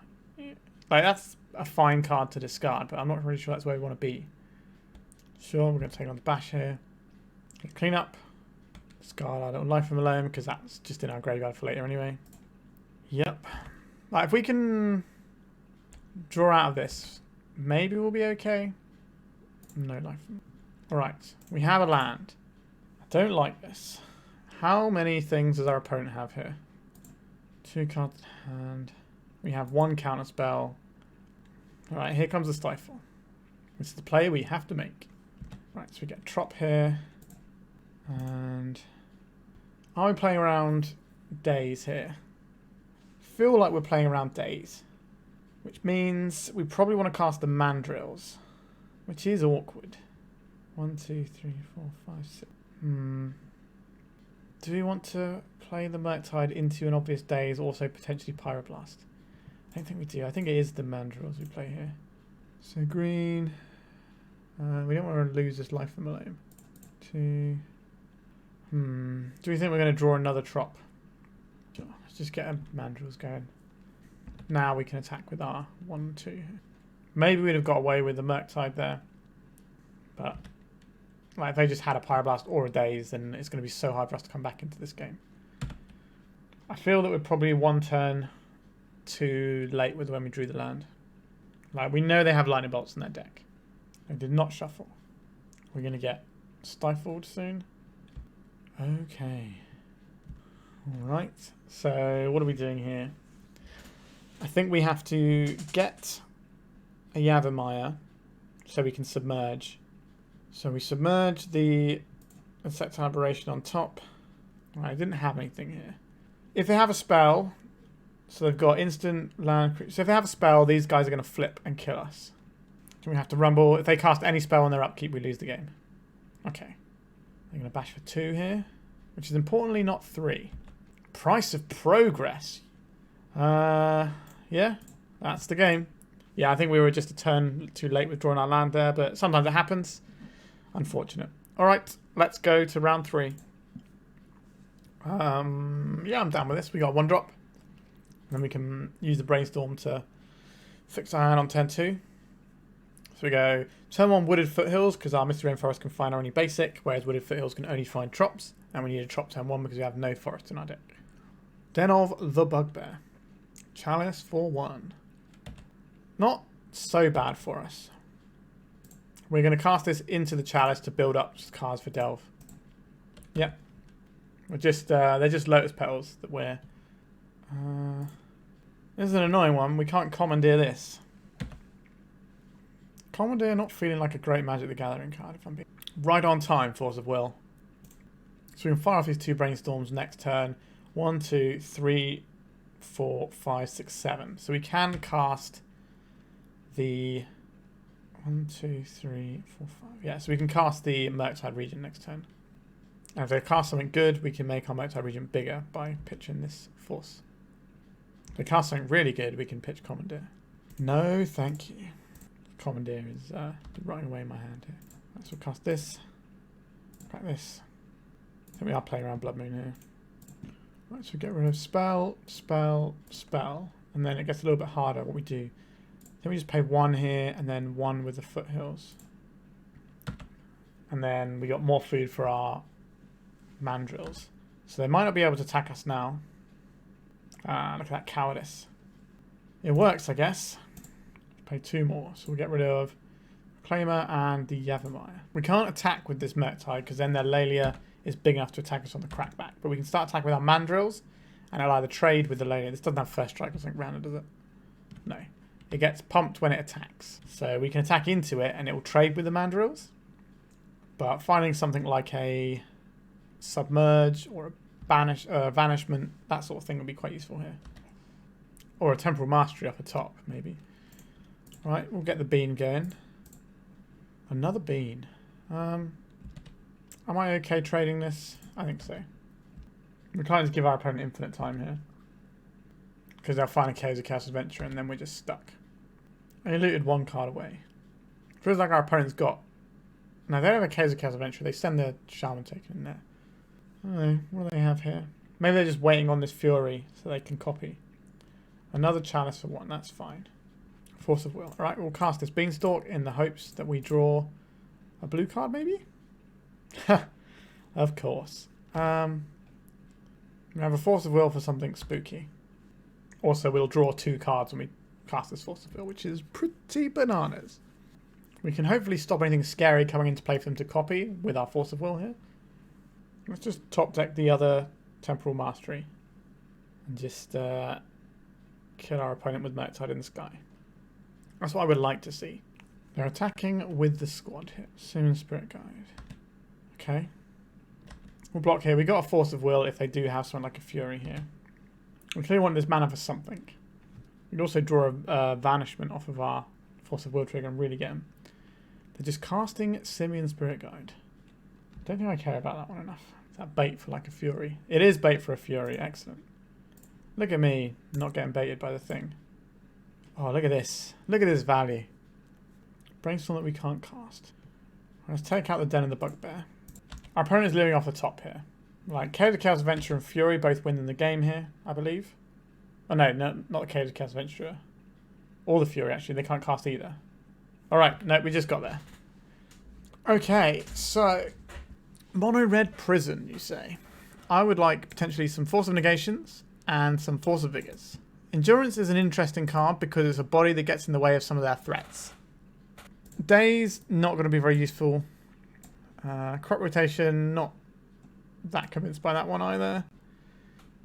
Like, that's a fine card to discard, but I'm not really sure that's where we want to be. Sure, we're going to take on the Bash here. Clean up. Discard our little Life from the Loam, because that's just in our graveyard for later anyway. Yep. Like, if we can draw out of this, maybe we'll be okay. No life. Alright, we have a land. I don't like this. How many things does our opponent have here? 2 cards in hand. We have 1 counter spell. Alright, here comes the Stifle. This is the play we have to make. Right, so we get Trop here. And are we playing around Daze here? Feel like we're playing around Daze. Which means we probably want to cast the Mandrills. Which is awkward. 1, 2, 3, 4, 5, 6. Do we want to play the Murktide into an obvious Daze, also potentially Pyroblast? I don't think we do. I think it is the Mandrills we play here. So green. We don't want to lose this Life from the Loam. 2. Do we think we're going to draw another Trop? Sure. Let's just get a Mandrills going. Now we can attack with our 1, 2. Maybe we'd have got away with the Murktide there. But like, if they just had a Pyroblast or a Daze, then it's going to be so hard for us to come back into this game. I feel that we're probably 1 turn too late with when we drew the land. Like, we know they have Lightning Bolts in their deck. They did not shuffle. We're going to get Stifled soon. Okay. Alright. So, what are we doing here? I think we have to get a Yavimaya so we can submerge. So we submerge the Insectile Aberration on top. Right, I didn't have anything here. If they have a spell, so they've got instant land creatures. So if they have a spell, these guys are going to flip and kill us. So we have to rumble. If they cast any spell on their upkeep, we lose the game. Okay. They're going to bash for 2 here, which is importantly not 3. Price of Progress. Yeah, that's the game. Yeah, I think we were just a turn too late with drawing our land there, but sometimes it happens. Unfortunate. All right, let's go to round 3. Yeah, I'm down with this. We got 1 drop. And then we can use the Brainstorm to fix our hand on turn 2. So we go turn 1 Wooded Foothills, because our Misty Rainforest can find only basic, whereas Wooded Foothills can only find Trops. And we need a Trop turn 1 because we have no forest in our deck. Den of the Bugbear. Chalice for 1. Not so bad for us. We're going to cast this into the Chalice to build up cards for Delve. Yep. We're just they're just Lotus Petals that we're... this is an annoying one. We can't Commandeer this. Commandeer not feeling like a great Magic the Gathering card, if I'm being... Right on time, Force of Will. So we can fire off these 2 Brainstorms next turn. 1, 2, 3, 4, 5, 6, 7. So we can cast the 1, 2, 3, 4, 5. Yeah, so we can cast the Murktide Regent next turn. And if they cast something good, we can make our Murktide Regent bigger by pitching this Force. If they cast something really good, we can pitch Commandeer. No, thank you. Commandeer is running away in my hand here. Right, so we'll cast this. Crack this. I think we are playing around Blood Moon here. Right, so we get rid of spell, spell, spell. And then it gets a little bit harder what we do. Then we just pay 1 here and then 1 with the Foothills. And then we got more food for our mandrills. So they might not be able to attack us now. Look at that cowardice. It works, I guess. Pay 2 more. So we'll get rid of Reclaimer and the Yavimaya. We can't attack with this Murktide because then their Lalia is big enough to attack us on the crackback. But we can start attacking with our mandrills and it'll either trade with the Lalia. This doesn't have first strike or something random, does it? No. It gets pumped when it attacks. So we can attack into it and it will trade with the mandrills. But finding something like a Submerge or a Vanishment, that sort of thing would be quite useful here. Or a Temporal Mastery up the top, maybe. Right, we'll get the bean going. Another bean. Am I okay trading this? I think so. We can't just give our opponent infinite time here. Because they'll find a Chaos Adventure and then we're just stuck. They looted 1 card away. Feels like our opponent's got... No, they don't have a Chaos Adventure. They send their Shaman Token in there. I don't know. What do they have here? Maybe they're just waiting on this Fury so they can copy. Another Chalice for 1. That's fine. Force of Will. Alright, we'll cast this Beanstalk in the hopes that we draw a blue card, maybe? Of course. We have a Force of Will for something spooky. Also, we'll draw 2 cards when we cast this Force of Will, which is pretty bananas. We can hopefully stop anything scary coming into play for them to copy with our Force of Will here. Let's just top deck the other Temporal Mastery. And just kill our opponent with Murktide in the sky. That's what I would like to see. They're attacking with the squad here. Sim Spirit Guide. Okay. We'll block here. We got a Force of Will if they do have something like a Fury here. We clearly want this mana for something. We'd also draw a Vanishment off of our Force of Will trigger and really get them. They're just casting Simian Spirit Guide. Don't think I care about that one enough. Is that bait for like a Fury? It is bait for a Fury. Excellent. Look at me not getting baited by the thing. Oh, look at this. Look at this value. Brainstorm that we can't cast. Let's take out the Den of the Bugbear. Our opponent is living off the top here. Like, Chaos Adventure and Fury both win in the game here, I believe. Oh no, not the Chaos Adventurer. Or the Fury, actually. They can't cast either. Alright, no, we just got there. Okay, so... Mono Red Prison, you say? I would like potentially some Force of Negations and some Force of Vigors. Endurance is an interesting card because it's a body that gets in the way of some of their threats. Daze, not going to be very useful. Crop Rotation, not that convinced by that one either.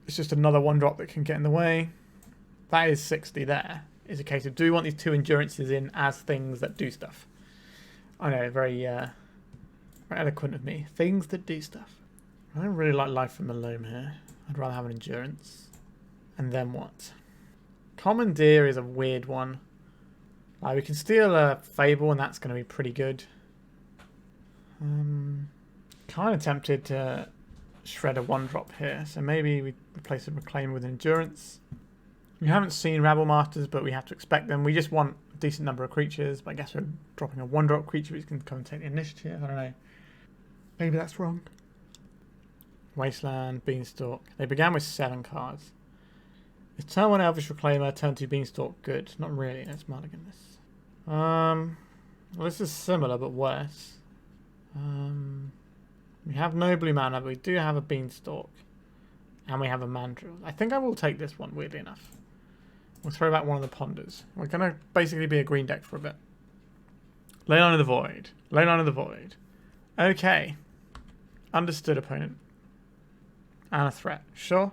It's just another 1-drop that can get in the way. That is 60 there. It's a case of, do we want these 2 endurances in as things that do stuff? I know, very eloquent of me. Things that do stuff. I don't really like Life from the Loam here. I'd rather have an endurance. And then what? Commandeer is a weird one. We can steal a Fable and that's going to be pretty good. Kind of tempted to shred a 1-drop here. So maybe we replace a Reclaimer with Endurance. We haven't seen Rabble Masters, but we have to expect them. We just want a decent number of creatures. But I guess we're dropping a 1-drop creature which can come and take the initiative. I don't know. Maybe that's wrong. Wasteland, Beanstalk. They began with 7 cards. Is turn 1 Elvish Reclaimer, turn 2 Beanstalk good? Not really. Let's mulligan this. Well, this is similar but worse. We have no blue mana, but we do have a Beanstalk. And we have a Mandrill. I think I will take this one, weirdly enough. We'll throw back one of the Ponders. We're going to basically be a green deck for a bit. Leyline of the Void. Leyline of the Void. Okay. Understood, opponent. And a threat. Sure.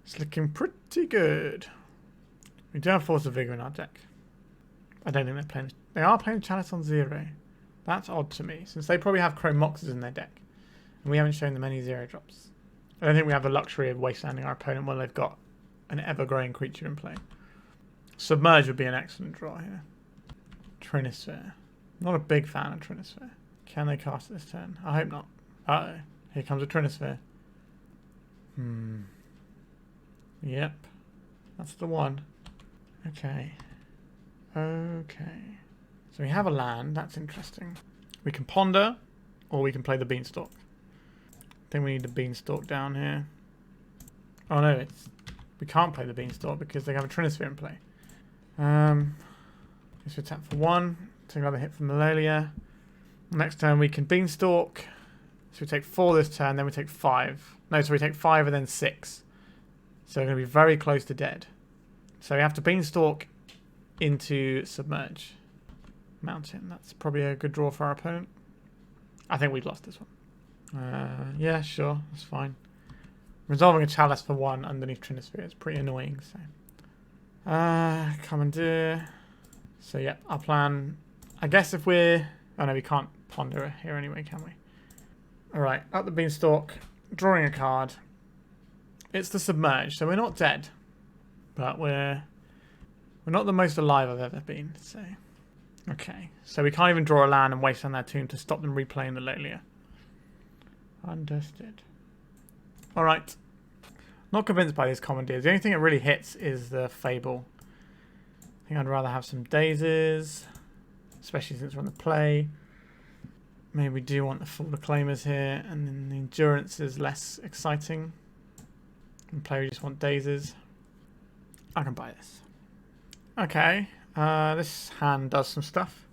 It's looking pretty good. We do have Force of Vigor in our deck. I don't think they're playing... They are playing Chalice on 0. That's odd to me, since they probably have Chrome Moxes in their deck. And we haven't shown them any 0-drops. I don't think we have the luxury of wastelanding our opponent when they've got an ever-growing creature in play. Submerge would be an excellent draw here. Trinisphere. Not a big fan of Trinisphere. Can they cast it this turn? I hope not. Uh-oh. Here comes a Trinisphere. Yep. That's the one. Okay. Okay. So we have a land. That's interesting. We can ponder, or we can play the Beanstalk. I think we need the Beanstalk down here. Oh no, we can't play the Beanstalk because they have a Trinisphere in play. Let's attack for 1. Take another hit from Malalia. Next turn we can Beanstalk. So we take 4 this turn, then we take 5. No, so we take 5 and then 6. So we're going to be very close to dead. So we have to Beanstalk into Submerge. Mountain. That's probably a good draw for our opponent. I think we've lost this one. Yeah, sure. That's fine. Resolving a Chalice for 1 underneath Trinisphere is pretty annoying. So, Commandeer. So yeah, our plan. I guess if we're... Oh no, we can't ponder here anyway, can we? Alright, up the Beanstalk. Drawing a card. It's the Submerge, so we're not dead. But we're not the most alive I've ever been, so... Okay, so we can't even draw a land and waste on their tomb to stop them replaying the Lolia. Understood. Alright. Not convinced by these Commandeers. The only thing that really hits is the Fable. I think I'd rather have some Dazes, especially since we're on the play. Maybe we do want the full Reclaimers here, and then the Endurance is less exciting. In play we just want Dazes. I can buy this. Okay, this hand does some stuff.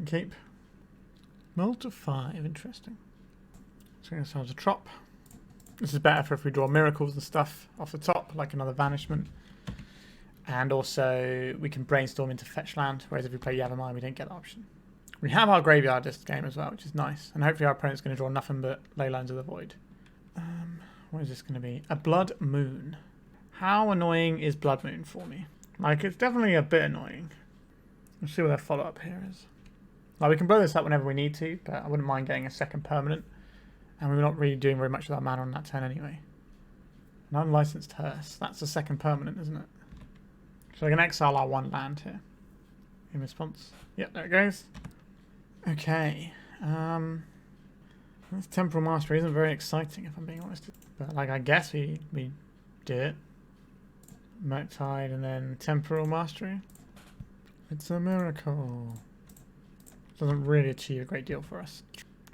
Keep. Multi 5, interesting. Swing ourselves a Trop. This is better for if we draw miracles and stuff off the top, like another Vanishment. And also, we can Brainstorm into Fetch Land, whereas if we play Yavimaya, we don't get that option. We have our graveyard this game as well, which is nice. And hopefully our opponent's going to draw nothing but Leylands of the Void. What is this going to be? A Blood Moon. How annoying is Blood Moon for me? Like, it's definitely a bit annoying. Let's see what their follow-up here is. Like, we can blow this up whenever we need to, but I wouldn't mind getting a second permanent. And we're not really doing very much with our mana on that turn anyway. An Unlicensed Hearse. That's the second permanent, isn't it? So we can exile our 1 land here. In response. Yep, there it goes. Okay. This Temporal Mastery isn't very exciting, if I'm being honest. But, like, I guess we do it. Murktide and then Temporal Mastery. It's a miracle. Doesn't really achieve a great deal for us.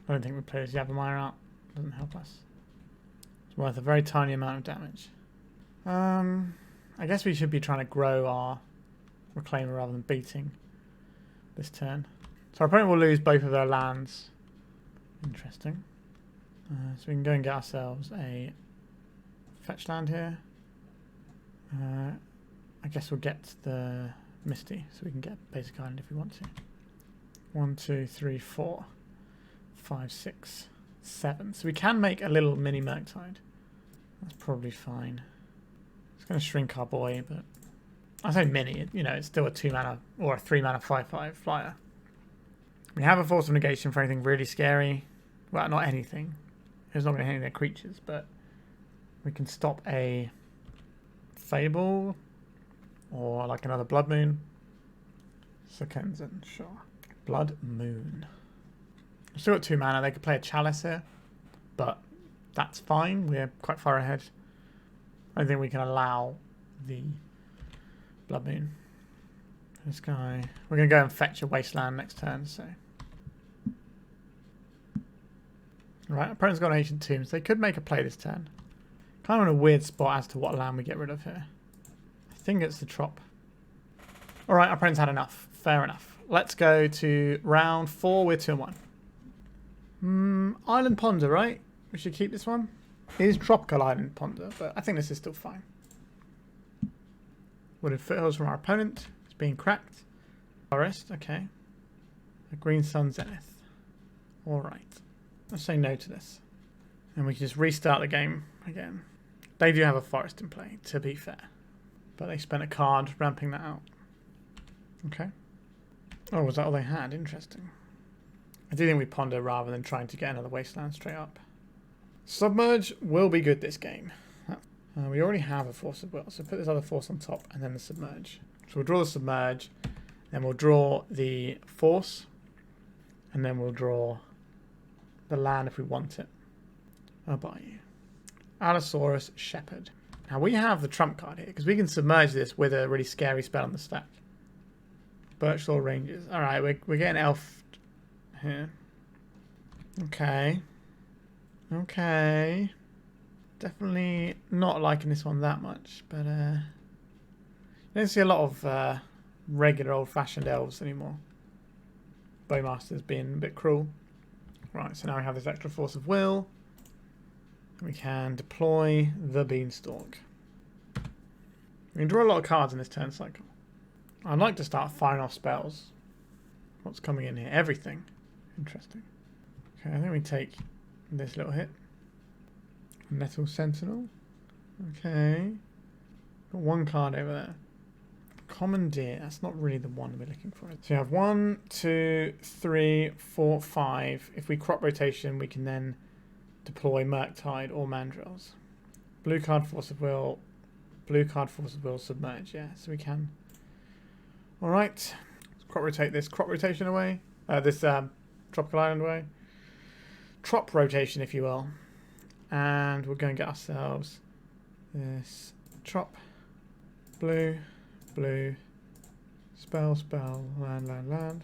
I don't think we play this Yavimaya out. Doesn't help us. It's worth a very tiny amount of damage. I guess we should be trying to grow our Reclaimer rather than beating this turn. So our opponent will lose both of their lands. Interesting. So we can go and get ourselves a fetch land here. I guess we'll get the Misty, so we can get basic island if we want to. 1, 2, 3, 4, 5, 6, 7. So we can make a little mini Murktide. That's probably fine. It's going to shrink our boy, but I say mini. You know, it's still a 2 mana or a 3 mana 5/5 flyer. We have a Force of Negation for anything really scary. Well, not anything. It's not going to hit any of their creatures, but we can stop a Fable or like another Blood Moon. Sekenzen, sure. Blood Moon. We've still got 2 mana. They could play a Chalice here, but that's fine. We're quite far ahead. I don't think we can allow the Blood Moon. This guy. We're going to go and fetch a Wasteland next turn, so. Right, opponent's got an Ancient Tombs. They could make a play this turn. Kind of in a weird spot as to what land we get rid of here. I think it's the Trop. Alright, our opponent's had enough. Fair enough. Let's go to round 4. We're 2-1. Island Ponder, right? We should keep this one. It is Tropical Island Ponder, but I think this is still fine. Wooded Foothills from our opponent. It's being cracked. Forest, okay. A Green Sun Zenith. Alright. Let's say no to this. And we can just restart the game again. They do have a forest in play, to be fair. But they spent a card ramping that out. Okay. Oh, was that all they had? Interesting. I do think we ponder rather than trying to get another Wasteland straight up. Submerge will be good this game. We already have a Force of Will, so put this other Force on top and then the Submerge. So we'll draw the Submerge, then we'll draw the Force, and then we'll draw the land if we want it. I'll buy you. Allosaurus Shepherd. Now we have the trump card here, because we can submerge this with a really scary spell on the stack. Birchlaw Rangers. Alright, we're getting elf here. Okay. Okay. Definitely not liking this one that much, but you don't see a lot of regular old-fashioned elves anymore. Bowmaster's being a bit cruel. Right, so now we have this extra Force of Will. We can deploy the Beanstalk. We can draw a lot of cards in this turn cycle. I'd like to start firing off spells. What's coming in here? Everything. Interesting. Okay, I think we take this little hit. Metal Sentinel. Okay. Got one card over there. Commandeer. That's not really the one we're looking for. So you have 1, 2, 3, 4, 5. If we crop rotation, we can then deploy Murktide or Mandrills. Blue card, Force of Will. Blue card, Force of Will, Submerge. Yeah, so we can. Alright. Let's crop rotate this crop rotation away. This Tropical Island away. Trop rotation, if you will. And we're going to get ourselves this Trop. Blue. Blue. Spell, spell, land, land, land.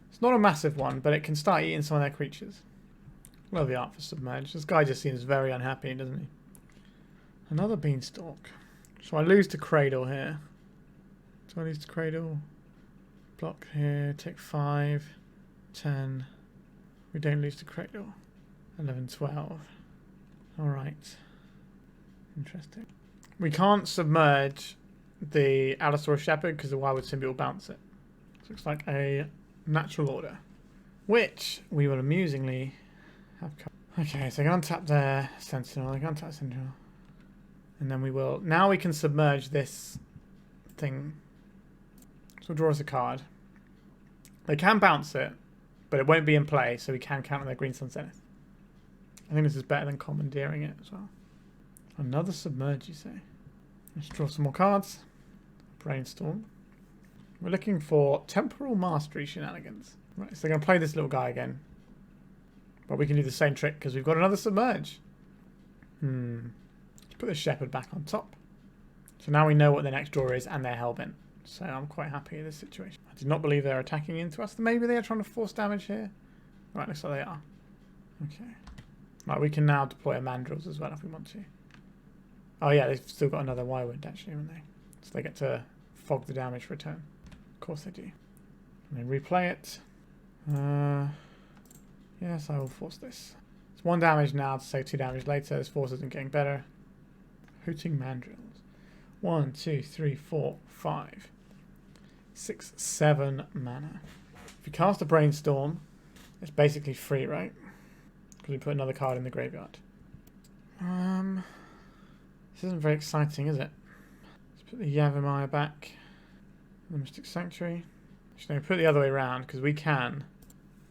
It's not a massive one, but it can start eating some of their creatures. Love the art for Submerge. This guy just seems very unhappy, doesn't he? Another Beanstalk. So I lose to Cradle here. So I lose to Cradle. Block here. Take 5. 10. We don't lose to Cradle. 11, 12. Alright. Interesting. We can't submerge the Allosaurus Shepherd because the Wildwood Symbiote will bounce it. So it looks like a natural order. Which we will amusingly have. Okay, so I'm going to untap their Sentinel. I'm going to untap Sentinel. And then we will. Now we can submerge this thing. So we'll draw us a card. They can bounce it, but it won't be in play, so we can counter their Green Sun Zenith. I think this is better than commandeering it as well. Another Submerge, you say? Let's draw some more cards. Brainstorm. We're looking for Temporal Mastery shenanigans. Right, so they're going to play this little guy again. But we can do the same trick because we've got another Submerge. Let's put the Shepherd back on top. So now we know what the next draw is and they're hellbent. So I'm quite happy with this situation. I did not believe they're attacking into us. Maybe they are trying to force damage here. Right, looks like they are. Okay. Right, we can now deploy a Mandrills as well if we want to. Oh yeah, they've still got another Y-Wood actually, haven't they? So they get to fog the damage for a turn. Of course they do. And then replay it. Yes, I will force this. It's 1 damage now to save 2 damage later. This force isn't getting better. Hooting Mandrills. 1, 2, 3, 4, 5, 6, 7 mana. If you cast a Brainstorm, it's basically free, right? Because we put another card in the graveyard. This isn't very exciting, is it? Let's put the Yavimaya back. The Mystic Sanctuary. Actually, no, put it the other way around because we can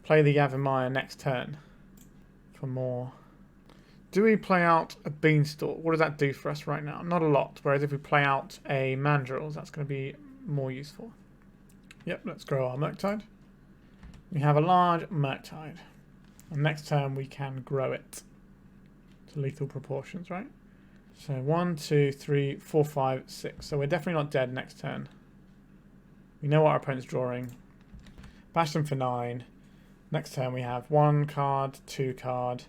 play the Yavimaya next turn for more. Do we play out a Beanstalk? What does that do for us right now? Not a lot. Whereas if we play out a Mandrills, that's going to be more useful. Yep, let's grow our Murktide. We have a large Murktide. And next turn we can grow it to lethal proportions, right? So 1, 2, 3, 4, 5, 6. So we're definitely not dead next turn. We know what our opponent's drawing. Bash them for 9. Next turn we have 1 card, 2 card,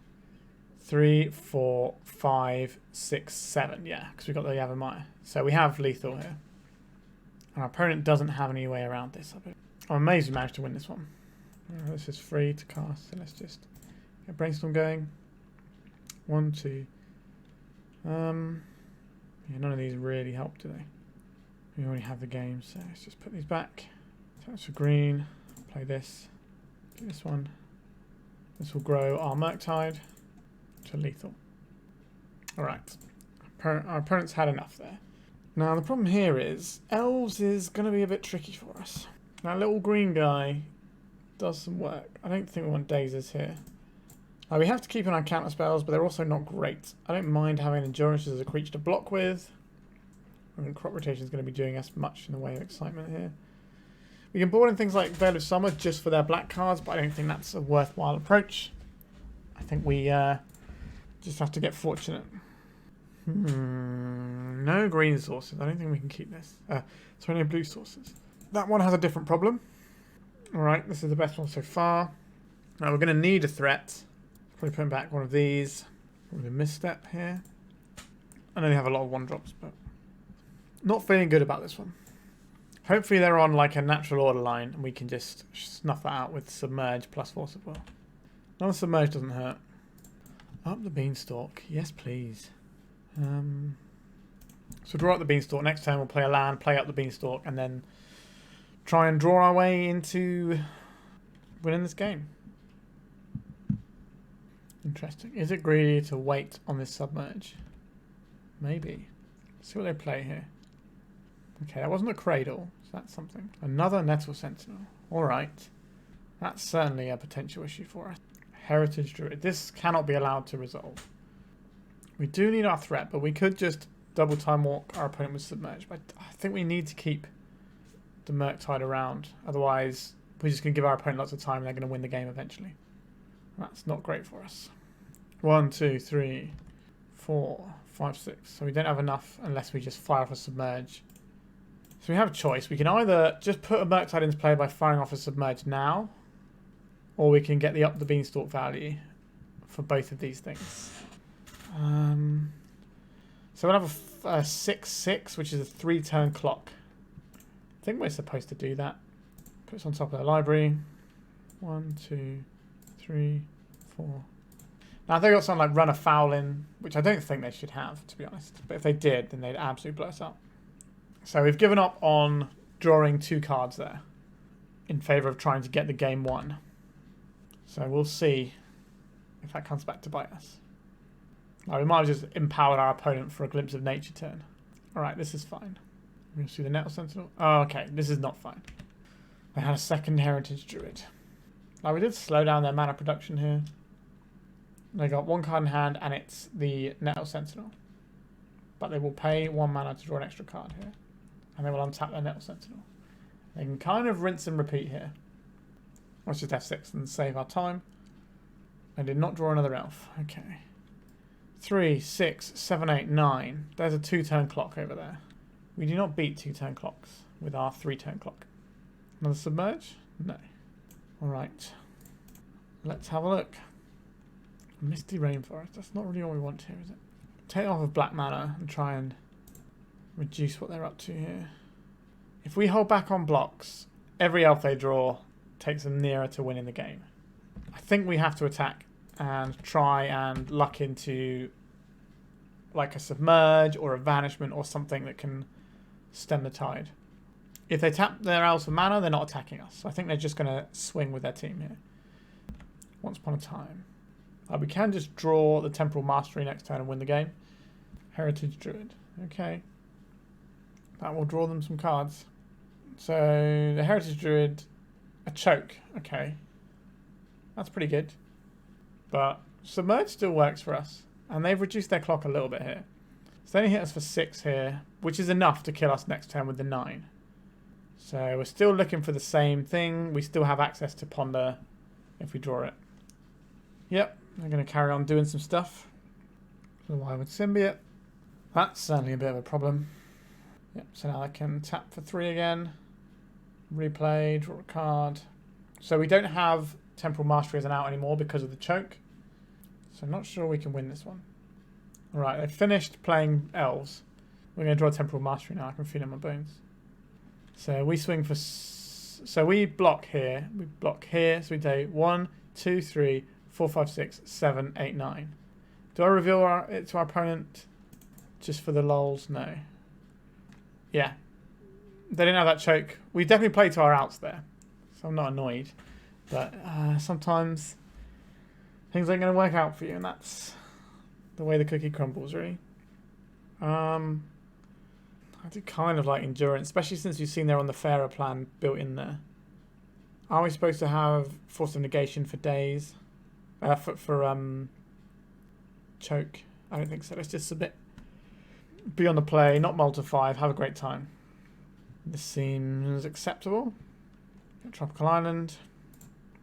3, 4, 5, 6, 7. Yeah, because we've got the Yavimaya. So we have lethal here. Our opponent doesn't have any way around this. I'm amazed we managed to win this one. This is free to cast, so let's just get Brainstorm going. 1, 2. Yeah, none of these really help, do they? We already have the game, so let's just put these back. Touch for green. Play this. Get this one. This will grow our Murktide to lethal. Alright. Our opponent's had enough there. Now the problem here is Elves is going to be a bit tricky for us. That little green guy does some work. I don't think we want Dazes here. We have to keep an eye on counter spells, but they're also not great. I don't mind having Endurance as a creature to block with. I mean, crop rotation is going to be doing us much in the way of excitement here. We can board in things like Veil of Summer just for their black cards, but I don't think that's a worthwhile approach. I think we just have to get fortunate. No green sources. I don't think we can keep this. Sorry, no blue sources. That one has a different problem. Alright, this is the best one so far. Now we're going to need a threat. Probably putting back one of these. Probably a misstep here. I know they have a lot of 1-drops, but not feeling good about this one. Hopefully they're on like a natural order line and we can just snuff that out with Submerge plus Force of Will. Another Submerge doesn't hurt. Up the Beanstalk. Yes, please. So draw up the Beanstalk. Next turn we'll play a land, play up the Beanstalk, and then try and draw our way into winning this game. Interesting. Is it greedy to wait on this Submerge? Maybe. Let's see what they play here. Okay, that wasn't a Cradle, so that's something. Another Nettle Sentinel. Alright. That's certainly a potential issue for us. Heritage Druid. This cannot be allowed to resolve. We do need our threat, but we could just double time walk our opponent with Submerge. But I think we need to keep the Murktide around. Otherwise, we're just going to give our opponent lots of time and they're going to win the game eventually. That's not great for us. 1, 2, 3, 4, 5, 6. So we don't have enough unless we just fire off a Submerge. So we have a choice. We can either just put a Murktide into play by firing off a Submerge now, or we can get the Up the Beanstalk value for both of these things. So we'll have a 6/6, which is a 3-turn clock. I think we're supposed to do that. Put this on top of the library. 1, 2, 3, 4. Now they got something like run a foul in, which I don't think they should have, to be honest. But if they did, then they'd absolutely blow us up. So we've given up on drawing 2 cards there in favour of trying to get the game won. So we'll see if that comes back to bite us. Now, we might have just empowered our opponent for a Glimpse of Nature turn. Alright, this is fine. We're going to see the Nettle Sentinel. Oh, okay, this is not fine. They had a second Heritage Druid. Now, we did slow down their mana production here. They got 1 card in hand, and it's the Nettle Sentinel. But they will pay 1 mana to draw an extra card here. And they will untap their Nettle Sentinel. They can kind of rinse and repeat here. Let's just F6 and save our time. I did not draw another elf. Okay. 3, 6, 7, 8, 9. There's a 2-turn clock over there. We do not beat 2-turn clocks with our 3-turn clock. Another Submerge? No. Alright. Let's have a look. Misty Rainforest. That's not really what we want here, is it? Take off of black mana and try and reduce what they're up to here. If we hold back on blocks, every elf they draw takes them nearer to winning the game. I think we have to attack and try and luck into like a Submerge or a Vanishment or something that can stem the tide. If they tap their elves for mana, they're not attacking us. So I think they're just going to swing with their team here. Once upon a time. We can just draw the Temporal Mastery next turn and win the game. Heritage Druid. Okay. That will draw them some cards. So the Heritage Druid, a choke. Okay. That's pretty good. But Submerge still works for us. And they've reduced their clock a little bit here. So they only hit us for 6 here, which is enough to kill us next turn with the 9. So we're still looking for the same thing. We still have access to Ponder if we draw it. Yep, they're going to carry on doing some stuff. So why would Symbiote? That's certainly a bit of a problem. Yep, so now I can tap for 3 again. Replay, draw a card. So we don't have Temporal Mastery as an out anymore because of the choke. So I'm not sure we can win this one. Alright, they've finished playing elves. We're going to draw Temporal Mastery now. I can feel it in my bones. So we swing for... So we block here. We block here. So we do 1, 2, 3, 4, 5, 6, 7, 8, 9. Do I reveal it to our opponent just for the lols? No. Yeah. They didn't have that choke. We definitely played to our outs there. So I'm not annoyed. But sometimes things aren't going to work out for you. And that's the way the cookie crumbles, really. I do kind of like Endurance, especially since you've seen they're on the fairer plan built in there. Are we supposed to have Force of Negation for Daze? For choke? I don't think so. Let's just submit. Be on the play, not multi 5. Have a great time. This seems acceptable. Tropical Island.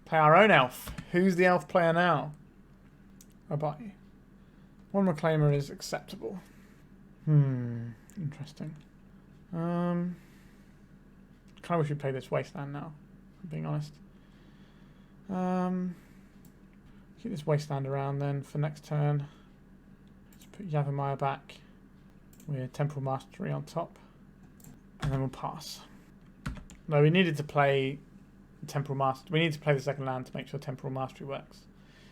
Play our own elf. Who's the elf player now? Abai. 1 Reclaimer is acceptable. Interesting. Kind of wish we played this Wasteland now, if I'm being honest. Keep this Wasteland around then for next turn. Let's put Yavimaya back with Temporal Mastery on top. And then we'll pass. No, we needed to play Temporal Mastery. We need to play the second land to make sure Temporal Mastery works.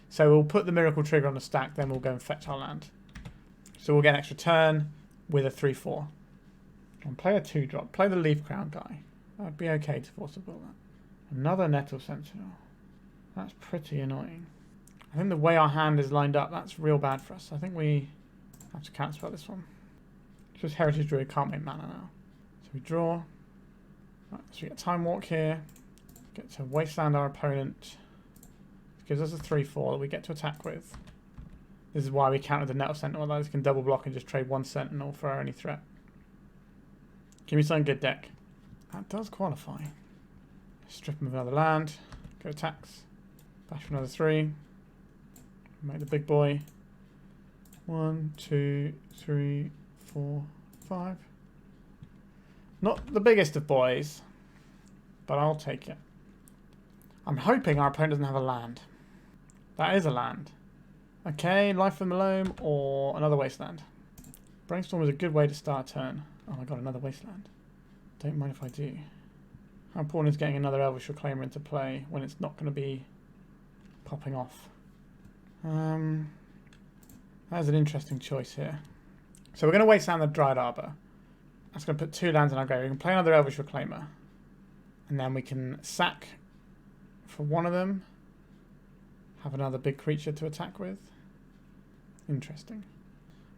So we'll put the Miracle Trigger on the stack, then we'll go and fetch our land. So we'll get an extra turn with a 3/4. And play a 2-drop. Play the Leaf Crown guy. That'd be okay to force a will that. Another Nettle Sentinel. That's pretty annoying. I think the way our hand is lined up, that's real bad for us. I think we have to counterspell this one. Just Heritage Druid can't make mana now. So we draw. Right, so we get Time Walk here. Get to Wasteland our opponent. It gives us a 3/4 that we get to attack with. This is why we countered the Nettle Sentinel, otherwise we can double block and just trade one Sentinel for our only threat. Give me something good, deck. That does qualify. Strip him of another land. Go attacks. Bash for another 3. Make the big boy. 1, 2, 3, 4, 5. Not the biggest of boys, but I'll take it. I'm hoping our opponent doesn't have a land. That is a land. Okay, Life from the Loam or another Wasteland. Brainstorm is a good way to start a turn. Oh my god, another Wasteland. Don't mind if I do. How important is getting another Elvish Reclaimer into play when it's not going to be popping off? That's an interesting choice here. So we're going to Wasteland the Dryad Arbor. That's going to put 2 lands in our grave. We can play another Elvish Reclaimer. And then we can sack for one of them. Have another big creature to attack with. Interesting.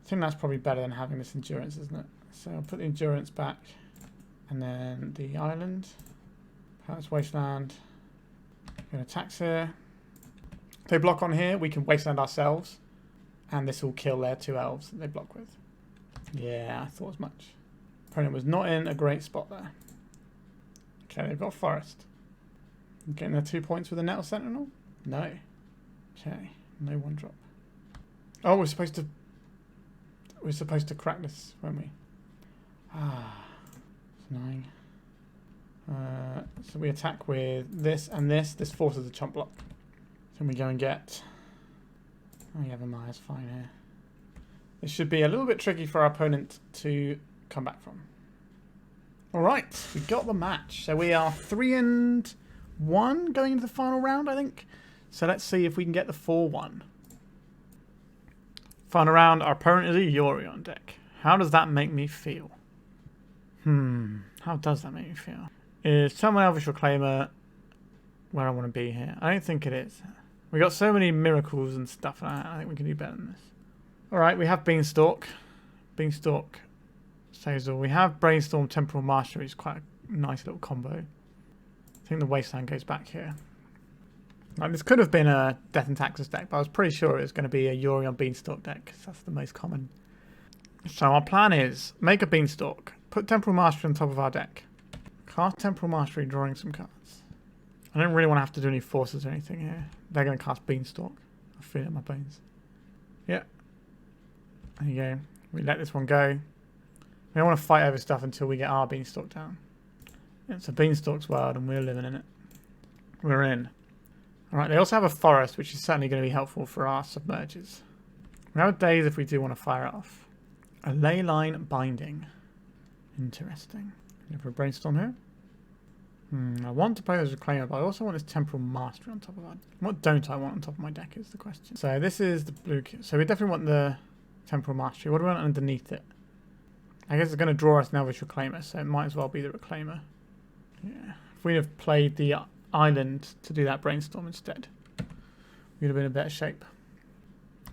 I think that's probably better than having this Endurance, isn't it? So I'll put the Endurance back. And then the island. Perhaps Wasteland. Going to attacks here. If they block on here, we can Wasteland ourselves. And this will kill their 2 elves that they block with. Yeah, I thought as much. Opponent was not in a great spot there. Okay, they've got Forest. Getting their 2 points with a Nettle Sentinel? No. Okay, no 1-drop. Oh, we're supposed to crack this, weren't we? Ah, it's annoying. So we attack with this and this. This forces a chump block. Then we go and get... Oh, Yavimaya is fine here. This should be a little bit tricky for our opponent to come back from. Alright, we got the match. So we are 3-1 going into the final round, I think. So let's see if we can get the 4-1. Final round, our opponent is a Yorion deck. How does that make me feel? How does that make me feel? Is someone Elvish Reclaimer where I want to be here? I don't think it is. We got so many miracles and stuff like that. I think we can do better than this. Alright, we have Beanstalk. Beanstalk says all. We have Brainstorm, Temporal Mastery. It's quite a nice little combo. I think the Wasteland goes back here. Like, this could have been a Death and Taxes deck, but I was pretty sure it was going to be a Yorion Beanstalk deck, because that's the most common. So our plan is, make a Beanstalk, put Temporal Mastery on top of our deck, cast Temporal Mastery, drawing some cards. I don't really want to have to do any forces or anything here. They're going to cast Beanstalk. I feel it in my bones. Yeah. There you go. We let this one go. We don't want to fight over stuff until we get our Beanstalk down. It's a Beanstalk's world and we're living in it. We're in. Alright, they also have a Forest, which is certainly going to be helpful for our Submerges. We have a Daze if we do want to fire it off. A Leyline Binding. Interesting. Go for a Brainstorm here. I want to play this Reclaimer, but I also want this Temporal Mastery on top of that. What don't I want on top of my deck is the question. So this is the blue kit. So we definitely want the Temporal Mastery. What do we want underneath it? I guess it's going to draw us an Elvish Reclaimer, so it might as well be the Reclaimer. Yeah. If we'd have played the island to do that Brainstorm instead, we'd have been in better shape.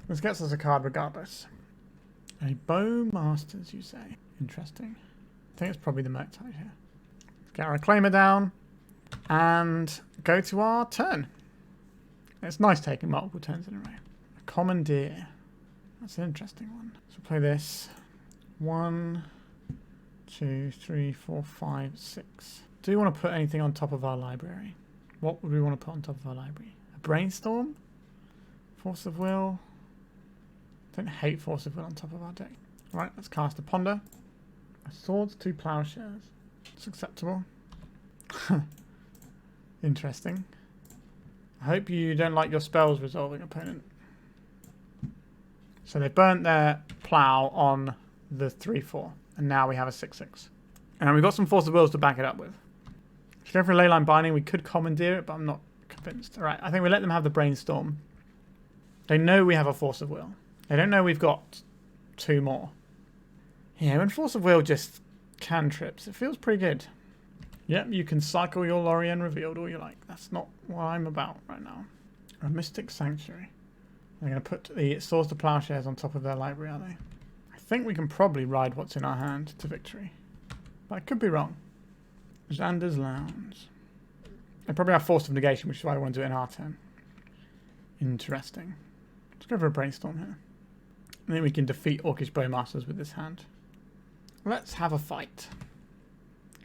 This gets us a card regardless. A Bowmasters, you say? Interesting. I think it's probably the Murktide here. Get our Reclaimer down and go to our turn. It's nice taking multiple turns in a row. A Commandeer. That's an interesting one. So play this. 1, 2, 3, 4, 5, 6. Do we want to put anything on top of our library? What would we want to put on top of our library? A Brainstorm? Force of Will? Don't hate Force of Will on top of our deck. Alright, let's cast a Ponder. A Swords, 2 Plowshares. It's acceptable. Interesting. I hope you don't like your spells resolving, opponent. So they burnt their plow on the 3/4, and now we have a 6/6. And we've got some Force of Wills to back it up with. Let's go for a Leyline Binding. We could Commandeer it, but I'm not convinced. Alright, I think we let them have the Brainstorm. They know we have a Force of Will. They don't know we've got 2 more. Yeah, when Force of Will just cantrips, it feels pretty good. Yep, you can cycle your Lorien Revealed all you like. That's not what I'm about right now. A Mystic Sanctuary. They're going to put the Swords to Plowshares on top of their library, are they? I think we can probably ride what's in our hand to victory. But I could be wrong. Xander's Lounge. They probably have Force of Negation, which is why I want to do it in our turn. Interesting. Let's go for a Brainstorm here. I think we can defeat Orcish Bowmasters with this hand. Let's have a fight.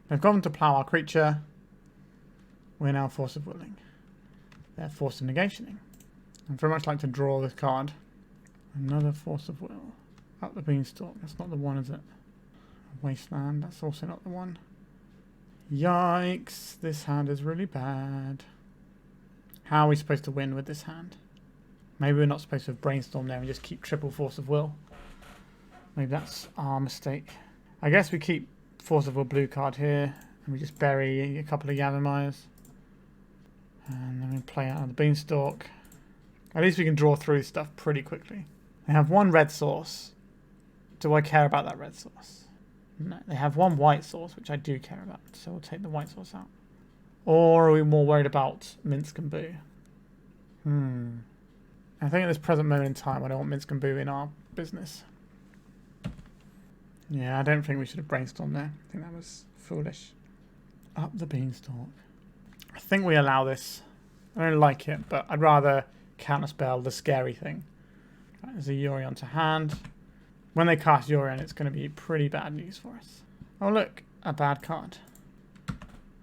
They've gone to plough our creature. We're now Force of Willing. They're Force of Negationing. I'd very much like to draw this card. Another Force of Will. Up the Beanstalk. That's not the one, is it? Wasteland. That's also not the one. Yikes. This hand is really bad. How are we supposed to win with this hand? Maybe we're not supposed to have Brainstorm there and just keep triple Force of Will. Maybe that's our mistake. I guess we keep Force of Will blue card here. And we just bury a couple of Yavimayas. And then we play out on the Beanstalk. At least we can draw through stuff pretty quickly. They have 1 red source. Do I care about that red source? No. They have 1 white source, which I do care about. So we'll take the white source out. Or are we more worried about Minsk and Boo? I think at this present moment in time, I don't want Minsk and Boo in our business. Yeah, I don't think we should have Brainstormed there. I think that was foolish. Up the Beanstalk. I think we allow this. I don't like it, but I'd rather counterspell the scary thing. Right, there's a Yorion to hand. When they cast Yorion, it's going to be pretty bad news for us. Oh look, a bad card.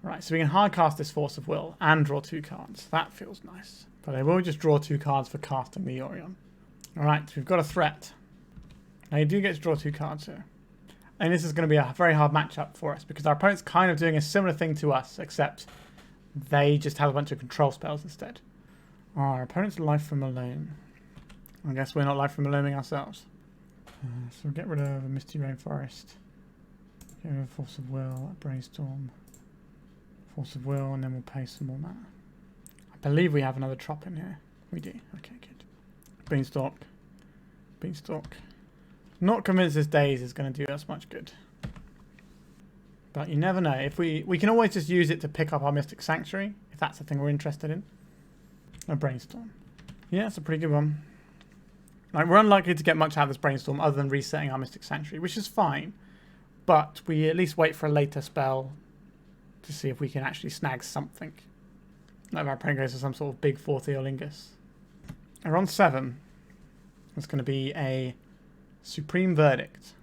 Right, so we can hard cast this Force of Will and draw 2 cards. That feels nice. But they will just draw 2 cards for casting the Yorion. Alright, so we've got a threat. Now you do get to draw 2 cards here. And this is going to be a very hard matchup for us because our opponent's kind of doing a similar thing to us, except they just have a bunch of control spells instead. Our opponent's Life from a Loam. I guess we're not Life from a Loaming ourselves. So we'll get rid of a Misty Rainforest. Get rid of Force of Will, Brainstorm. Force of Will, and then we'll pay some more mana. I believe we have another trop in here. We do. Okay, good. Beanstalk. Beanstalk. Not convinced this Daze is going to do us much good. But you never know. If we can always just use it to pick up our Mystic Sanctuary, if that's the thing we're interested in. A Brainstorm. Yeah, it's a pretty good one. Like, we're unlikely to get much out of this Brainstorm other than resetting our Mystic Sanctuary, which is fine. But we at least wait for a later spell to see if we can actually snag something. Like if our opponent goes for some sort of big 4th Eolingus. We're on 7. It's going to be a Supreme Verdict.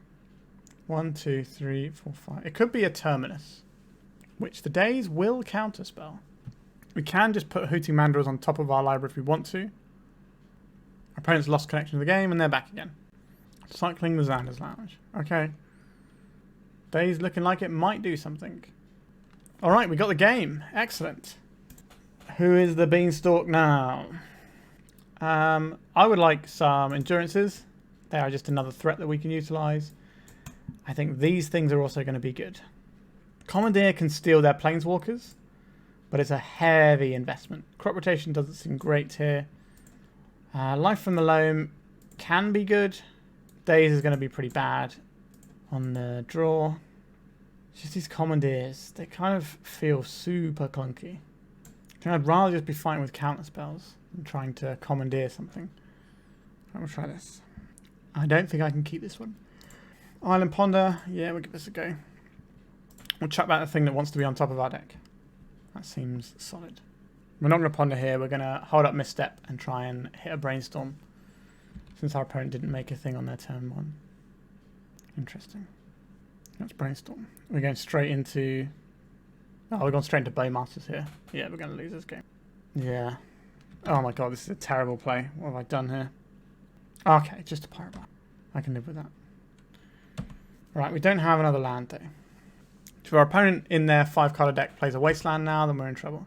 1, 2, 3, 4, 5. It could be a Terminus, which the Daze will counterspell. We can just put Hooting Mandrills on top of our library if we want to. Our opponent's lost connection to the game and they're back again. Cycling the Xander's Lounge. Okay. Daze looking like it might do something. Alright, we got the game. Excellent. Who is the Beanstalk now? I would like some Endurances. They are just another threat that we can utilise. I think these things are also going to be good. Commandeer can steal their Planeswalkers, but it's a heavy investment. Crop Rotation doesn't seem great here. Life from the Loam can be good. Daze is going to be pretty bad on the draw. Just these Commandeers, they kind of feel super clunky. I'd rather just be fighting with counter spells than trying to Commandeer something. I'm going to try this. I don't think I can keep this one. Island Ponder, yeah, we'll give this a go. We'll chuck back the thing that wants to be on top of our deck. That seems solid. We're not going to Ponder here, we're going to hold up Misstep and try and hit a Brainstorm. Since our opponent didn't make a thing on their turn 1. Interesting. Let's Brainstorm. We're going straight into... Oh, we're going straight into Bowmasters here. Yeah, we're going to lose this game. Yeah. Oh my god, this is a terrible play. What have I done here? Okay, just a Pirate Bar. I can live with that. Right, we don't have another land though. If our opponent in their 5-card deck plays a Wasteland now, then we're in trouble.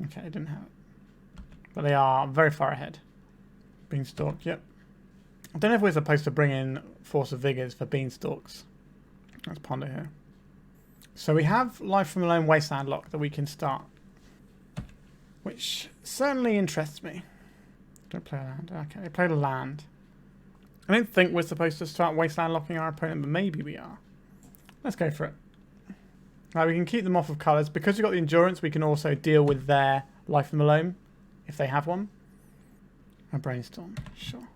Okay, they didn't have it. But they are very far ahead. Beanstalk, yep. I don't know if we're supposed to bring in Force of Vigors for Beanstalks. Let's Ponder here. So we have Life from the Loam Wasteland lock that we can start, which certainly interests me. Don't play a land. Okay, they played a land. I don't think we're supposed to start Wasteland locking our opponent, but maybe we are. Let's go for it. Now we can keep them off of colours. Because we've got the endurance, we can also deal with their Life from the Loam, if they have one. A Brainstorm, sure.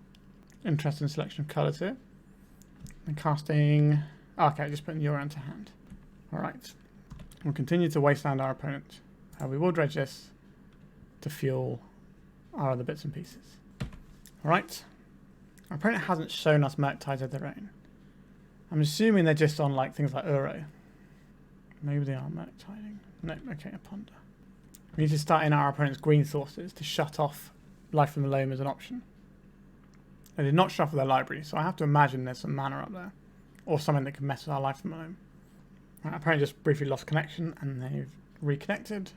Interesting selection of colours here. And casting... Okay, just putting Euro into hand. Alright. We'll continue to Wasteland our opponent. We will dredge this to fuel our other bits and pieces. Alright. Our opponent hasn't shown us Murktides of their own. I'm assuming they're just on like things like Uro. Maybe they are Murktiding. No, okay, a Ponder. We need to start in our opponent's green sources to shut off Life from the Loam as an option. They did not shuffle their library, so I have to imagine there's some mana up there. Or something that can mess with our Life from the Loam. Right, our opponent just briefly lost connection and they've reconnected,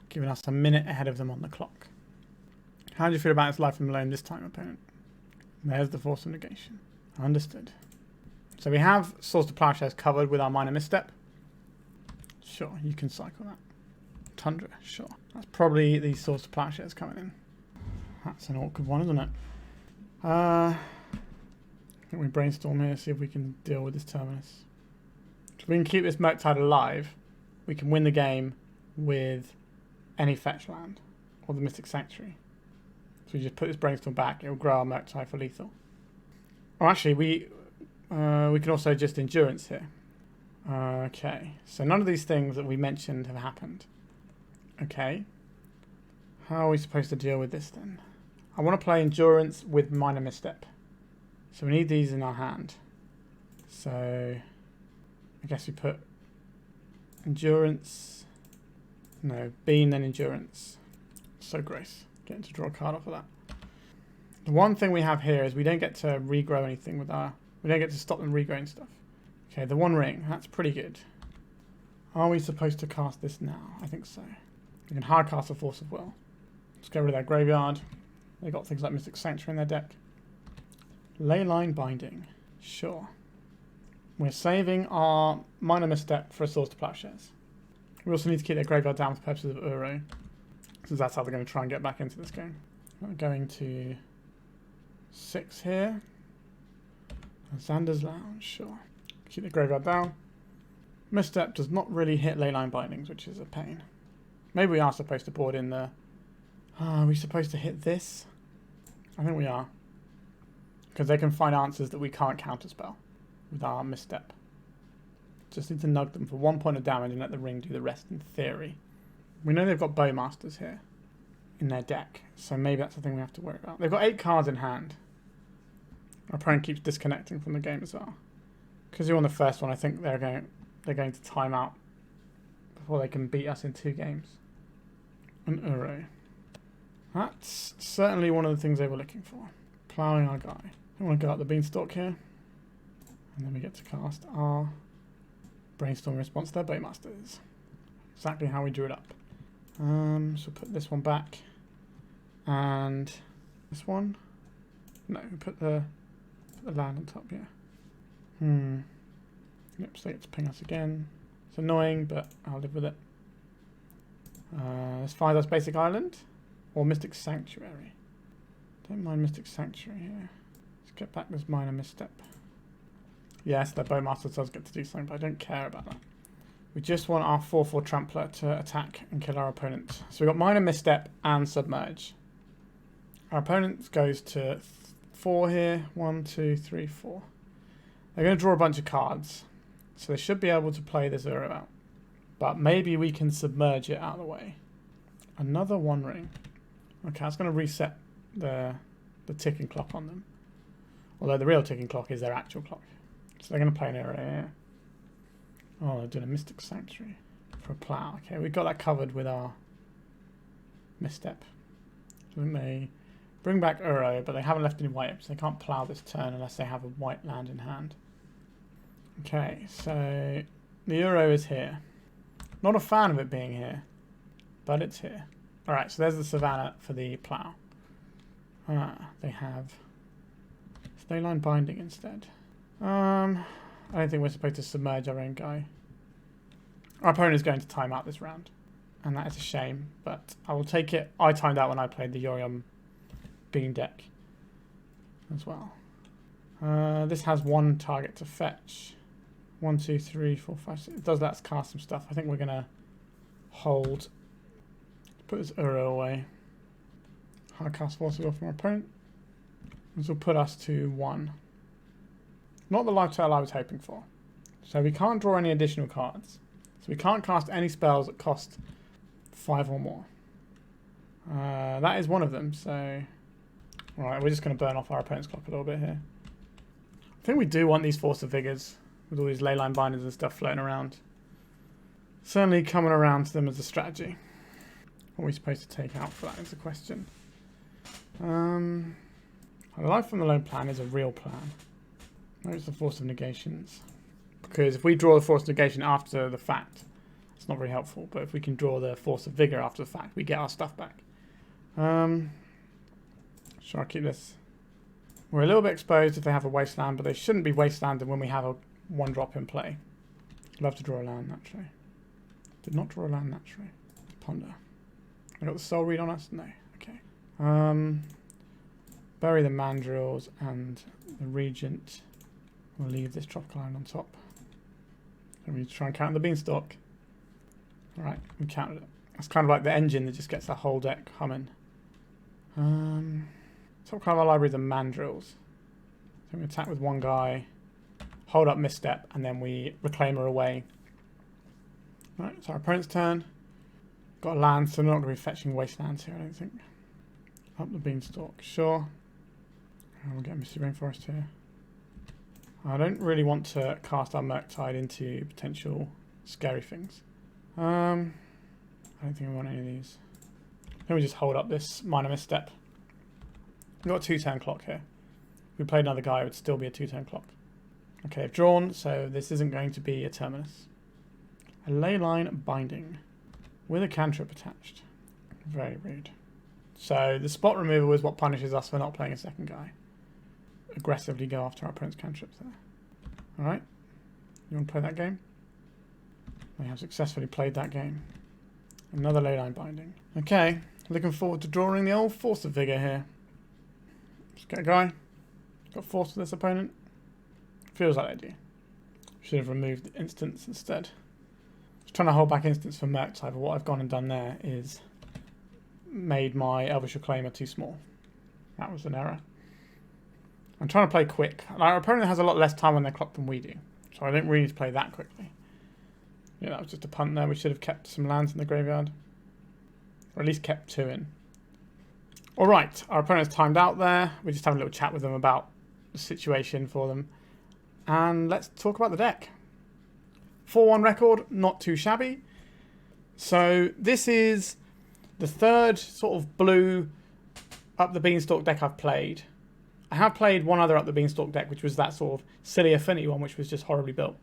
giving us a minute ahead of them on the clock. How do you feel about its Life from the Loam this time, opponent? There's the Force of Negation. Understood. So we have Swords to Plowshares covered with our Minor Misstep. Sure, you can cycle that. Tundra, sure. That's probably the Swords to Plowshares coming in. That's an awkward one, isn't it? I think we Brainstorm here, see if we can deal with this Terminus. If we can keep this Murktide alive, we can win the game with any fetch land or the Mystic Sanctuary. So we just put this Brainstorm back, it will grow our Murktide for lethal. Or actually, we can also just Endurance here. Okay, so none of these things that we mentioned have happened. Okay, how are we supposed to deal with this then? I want to play Endurance with Minor Misstep. So we need these in our hand. So I guess we put Endurance. No, Bean then Endurance. So gross. Getting to draw a card off of that. The one thing we have here is we don't get to regrow anything with our... We don't get to stop them regrowing stuff. Okay, the One Ring. That's pretty good. Are we supposed to cast this now? I think so. We can hard cast a Force of Will. Let's get rid of their graveyard. They've got things like Mystic Sanctuary in their deck. Leyline Binding. Sure. We're saving our Minor Misstep for a Swords to Plowshares. We also need to keep their graveyard down for purposes of Uro, since that's how they're going to try and get back into this game. We're going to 6 here. Xander's Lounge, sure. Keep the graveyard down. Misstep does not really hit Leyline Bindings, which is a pain. Maybe we are supposed to board in the... Are we supposed to hit this? I think we are. Because they can find answers that we can't counterspell with our Misstep. Just need to nug them for 1 point of damage and let the ring do the rest in theory. We know they've got Bowmasters here in their deck, so maybe that's the thing we have to worry about. They've got 8 cards in hand. Our opponent keeps disconnecting from the game as well. Because you're on the first one, I think they're going to time out before they can beat us in 2 games. An Uro. That's certainly one of the things they were looking for. Ploughing our guy. I want to go up the Beanstalk here. And then we get to cast our Brainstorm response to their Bowmasters. Exactly how we drew it up. So put this one back. And this one. No, we put the land on top, yeah. Yep, so it's ping us again. It's annoying, but I'll live with it. Let's find us Basic Island. Or Mystic Sanctuary. Don't mind Mystic Sanctuary here. Let's get back this Minor Misstep. Yes, their Bowmaster does get to do something, but I don't care about that. We just want our 4/4 Trampler to attack and kill our opponent. So we've got Minor Misstep and Submerge. Our opponent goes to 4 here. 1, 2, 3, 4. They're going to draw a bunch of cards. So they should be able to play the 0 out. But maybe we can submerge it out of the way. Another One Ring. Okay, that's going to reset the ticking clock on them. Although the real ticking clock is their actual clock. So they're going to play an area here. Oh, they're doing a Mystic Sanctuary for a plow. Okay, we've got that covered with our Misstep. So we may bring back Uro, but they haven't left any white, so they can't plow this turn unless they have a white land in hand. Okay, so the Uro is here. Not a fan of it being here, but it's here. Alright, so there's the Savannah for the plow. They have Leyline Binding instead. I don't think we're supposed to submerge our own guy. Our opponent is going to time out this round, and that is a shame, but I will take it. I timed out when I played the Yorion Bean deck as well. This has one target to fetch. 1, 2, 3, 4, 5, 6. It does let us cast some stuff. I think we're going to hold. Put this Uro away. Hard cast Force of Vigor from our opponent. This will put us to 1. Not the lifestyle I was hoping for. So we can't draw any additional cards. So we can't cast any spells that cost 5 or more. That is one of them, so... Alright, we're just going to burn off our opponent's clock a little bit here. I think we do want these Force of Vigors, with all these leyline binders and stuff floating around. Certainly coming around to them as a strategy. What are we supposed to take out for that is the question. A Life from the Loam plan is a real plan. Notice the Force of Negations. Because if we draw the Force of Negation after the fact, it's not very helpful. But if we can draw the Force of Vigor after the fact, we get our stuff back. Should I keep this? We're a little bit exposed if they have a Wasteland, but they shouldn't be Wastelanded when we have a 1-drop in play. Love to draw a land naturally. Did not draw a land naturally. Ponder. I got the Soul Read on us? No. Okay. Bury the Mandrills and the Regent. We'll leave this Tropical Island on top. And we try and counter the Beanstalk. Alright, we countered it. That's kind of like the engine that just gets the whole deck humming. Top card of our library is the Mandrills. So we attack with one guy, hold up Misstep, and then we Reclaimer away. Alright, it's our opponent's turn. Got a land, so we're not going to be fetching Wastelands here, I don't think. Up the Beanstalk, sure. And we'll get Misty Rainforest here. I don't really want to cast our Murktide into potential scary things. I don't think we want any of these. Then we just hold up this Minor Misstep. We've got a 2-turn clock here. If we played another guy, it would still be a 2-turn clock. Okay, I've drawn, so this isn't going to be a Terminus. A Leyline Binding with a cantrip attached. Very rude. So the spot removal is what punishes us for not playing a second guy. Aggressively go after our opponent's cantrips there. Alright, you want to play that game? We have successfully played that game. Another Leyline Binding. Okay, looking forward to drawing the old Force of Vigor here. Just get a guy. Got Force for this opponent. Feels like I do. Should have removed the instance instead. Just trying to hold back instance for Murktide, but what I've gone and done there is made my Elvish Reclaimer too small. That was an error. I'm trying to play quick. Our opponent has a lot less time on their clock than we do, so I don't really need to play that quickly. Yeah, that was just a punt there. We should have kept some lands in the graveyard. Or at least kept 2 in. Alright, our opponent's timed out there. We're just having a little chat with them about the situation for them. And let's talk about the deck. 4-1 record, not too shabby. So this is the third sort of blue Up the Beanstalk deck I've played. I have played one other Up the Beanstalk deck, which was that sort of silly affinity one, which was just horribly built.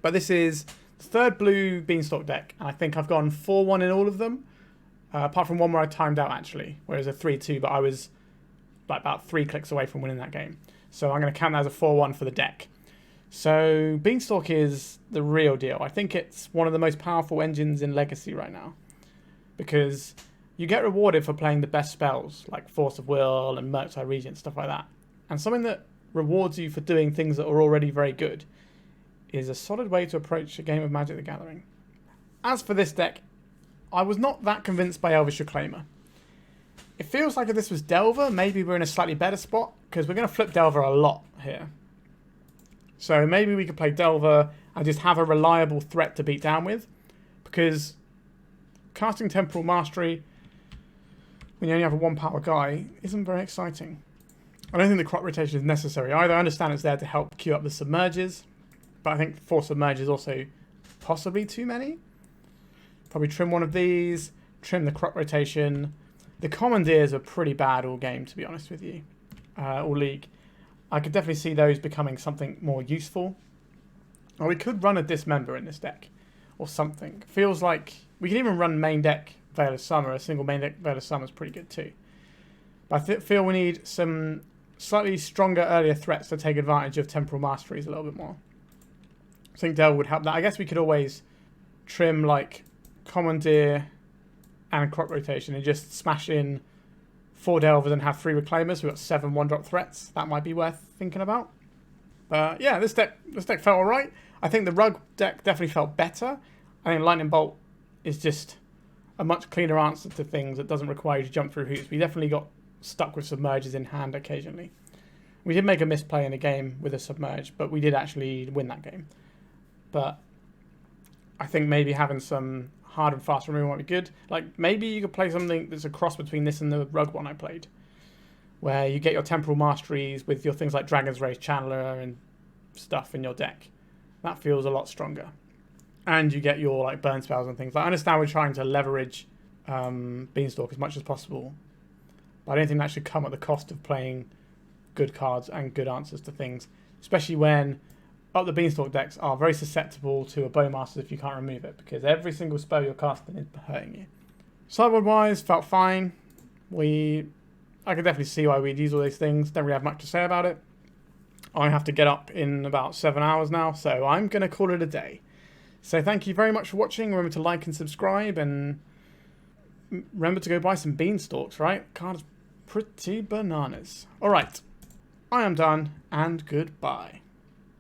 But this is the third blue Beanstalk deck, and I think I've gone 4-1 in all of them. Apart from one where I timed out, actually, where it was a 3-2, but I was like about 3 clicks away from winning that game. So I'm going to count that as a 4-1 for the deck. So Beanstalk is the real deal. I think it's one of the most powerful engines in Legacy right now. Because you get rewarded for playing the best spells, like Force of Will and Murktide Regent, stuff like that. And something that rewards you for doing things that are already very good is a solid way to approach a game of Magic the Gathering. As for this deck, I was not that convinced by Elvish Reclaimer. It feels like if this was Delver, maybe we're in a slightly better spot, because we're going to flip Delver a lot here. So maybe we could play Delver and just have a reliable threat to beat down with, because casting Temporal Mastery when you only have a 1-power guy isn't very exciting. I don't think the crop rotation is necessary either. I understand it's there to help queue up the Submerges, but I think 4 Submerges also possibly too many. Probably trim one of these, trim the crop rotation. The Commandeers are pretty bad all game, to be honest with you, all league. I could definitely see those becoming something more useful. Or we could run a Dismember in this deck, or something. Feels like we can even run main deck Veil of Summer. A single main deck Veil of Summer is pretty good too. But I feel we need some slightly stronger earlier threats to take advantage of Temporal Masteries a little bit more. I think Dell would help that. I guess we could always trim like Commandeer and crop rotation and just smash in 4 Delvers and have 3 Reclaimers. We've got 7 1-drop threats. That might be worth thinking about. But yeah, this deck felt alright. I think the Rug deck definitely felt better. I think Lightning Bolt is just a much cleaner answer to things that doesn't require you to jump through hoops. We definitely got stuck with Submerges in hand occasionally. We did make a misplay in a game with a Submerge, but we did actually win that game. But I think maybe having some hard and fast removal might be good. Like, maybe you could play something that's a cross between this and the Rug one I played, where you get your Temporal Masteries with your things like Dragon's Rage Channeler and stuff in your deck. That feels a lot stronger. And you get your like burn spells and things. Like, I understand we're trying to leverage Beanstalk as much as possible, but I don't think that should come at the cost of playing good cards and good answers to things, especially when Up the Beanstalk decks are very susceptible to a Bowmaster if you can't remove it, because every single spell you're casting is hurting you. Sideboard wise, felt fine. I could definitely see why we'd use all these things. Don't really have much to say about it. I have to get up in about 7 hours now, so I'm going to call it a day. So thank you very much for watching. Remember to like and subscribe, and remember to go buy some Beanstalks, right? Card's pretty bananas. Alright, I am done, and goodbye.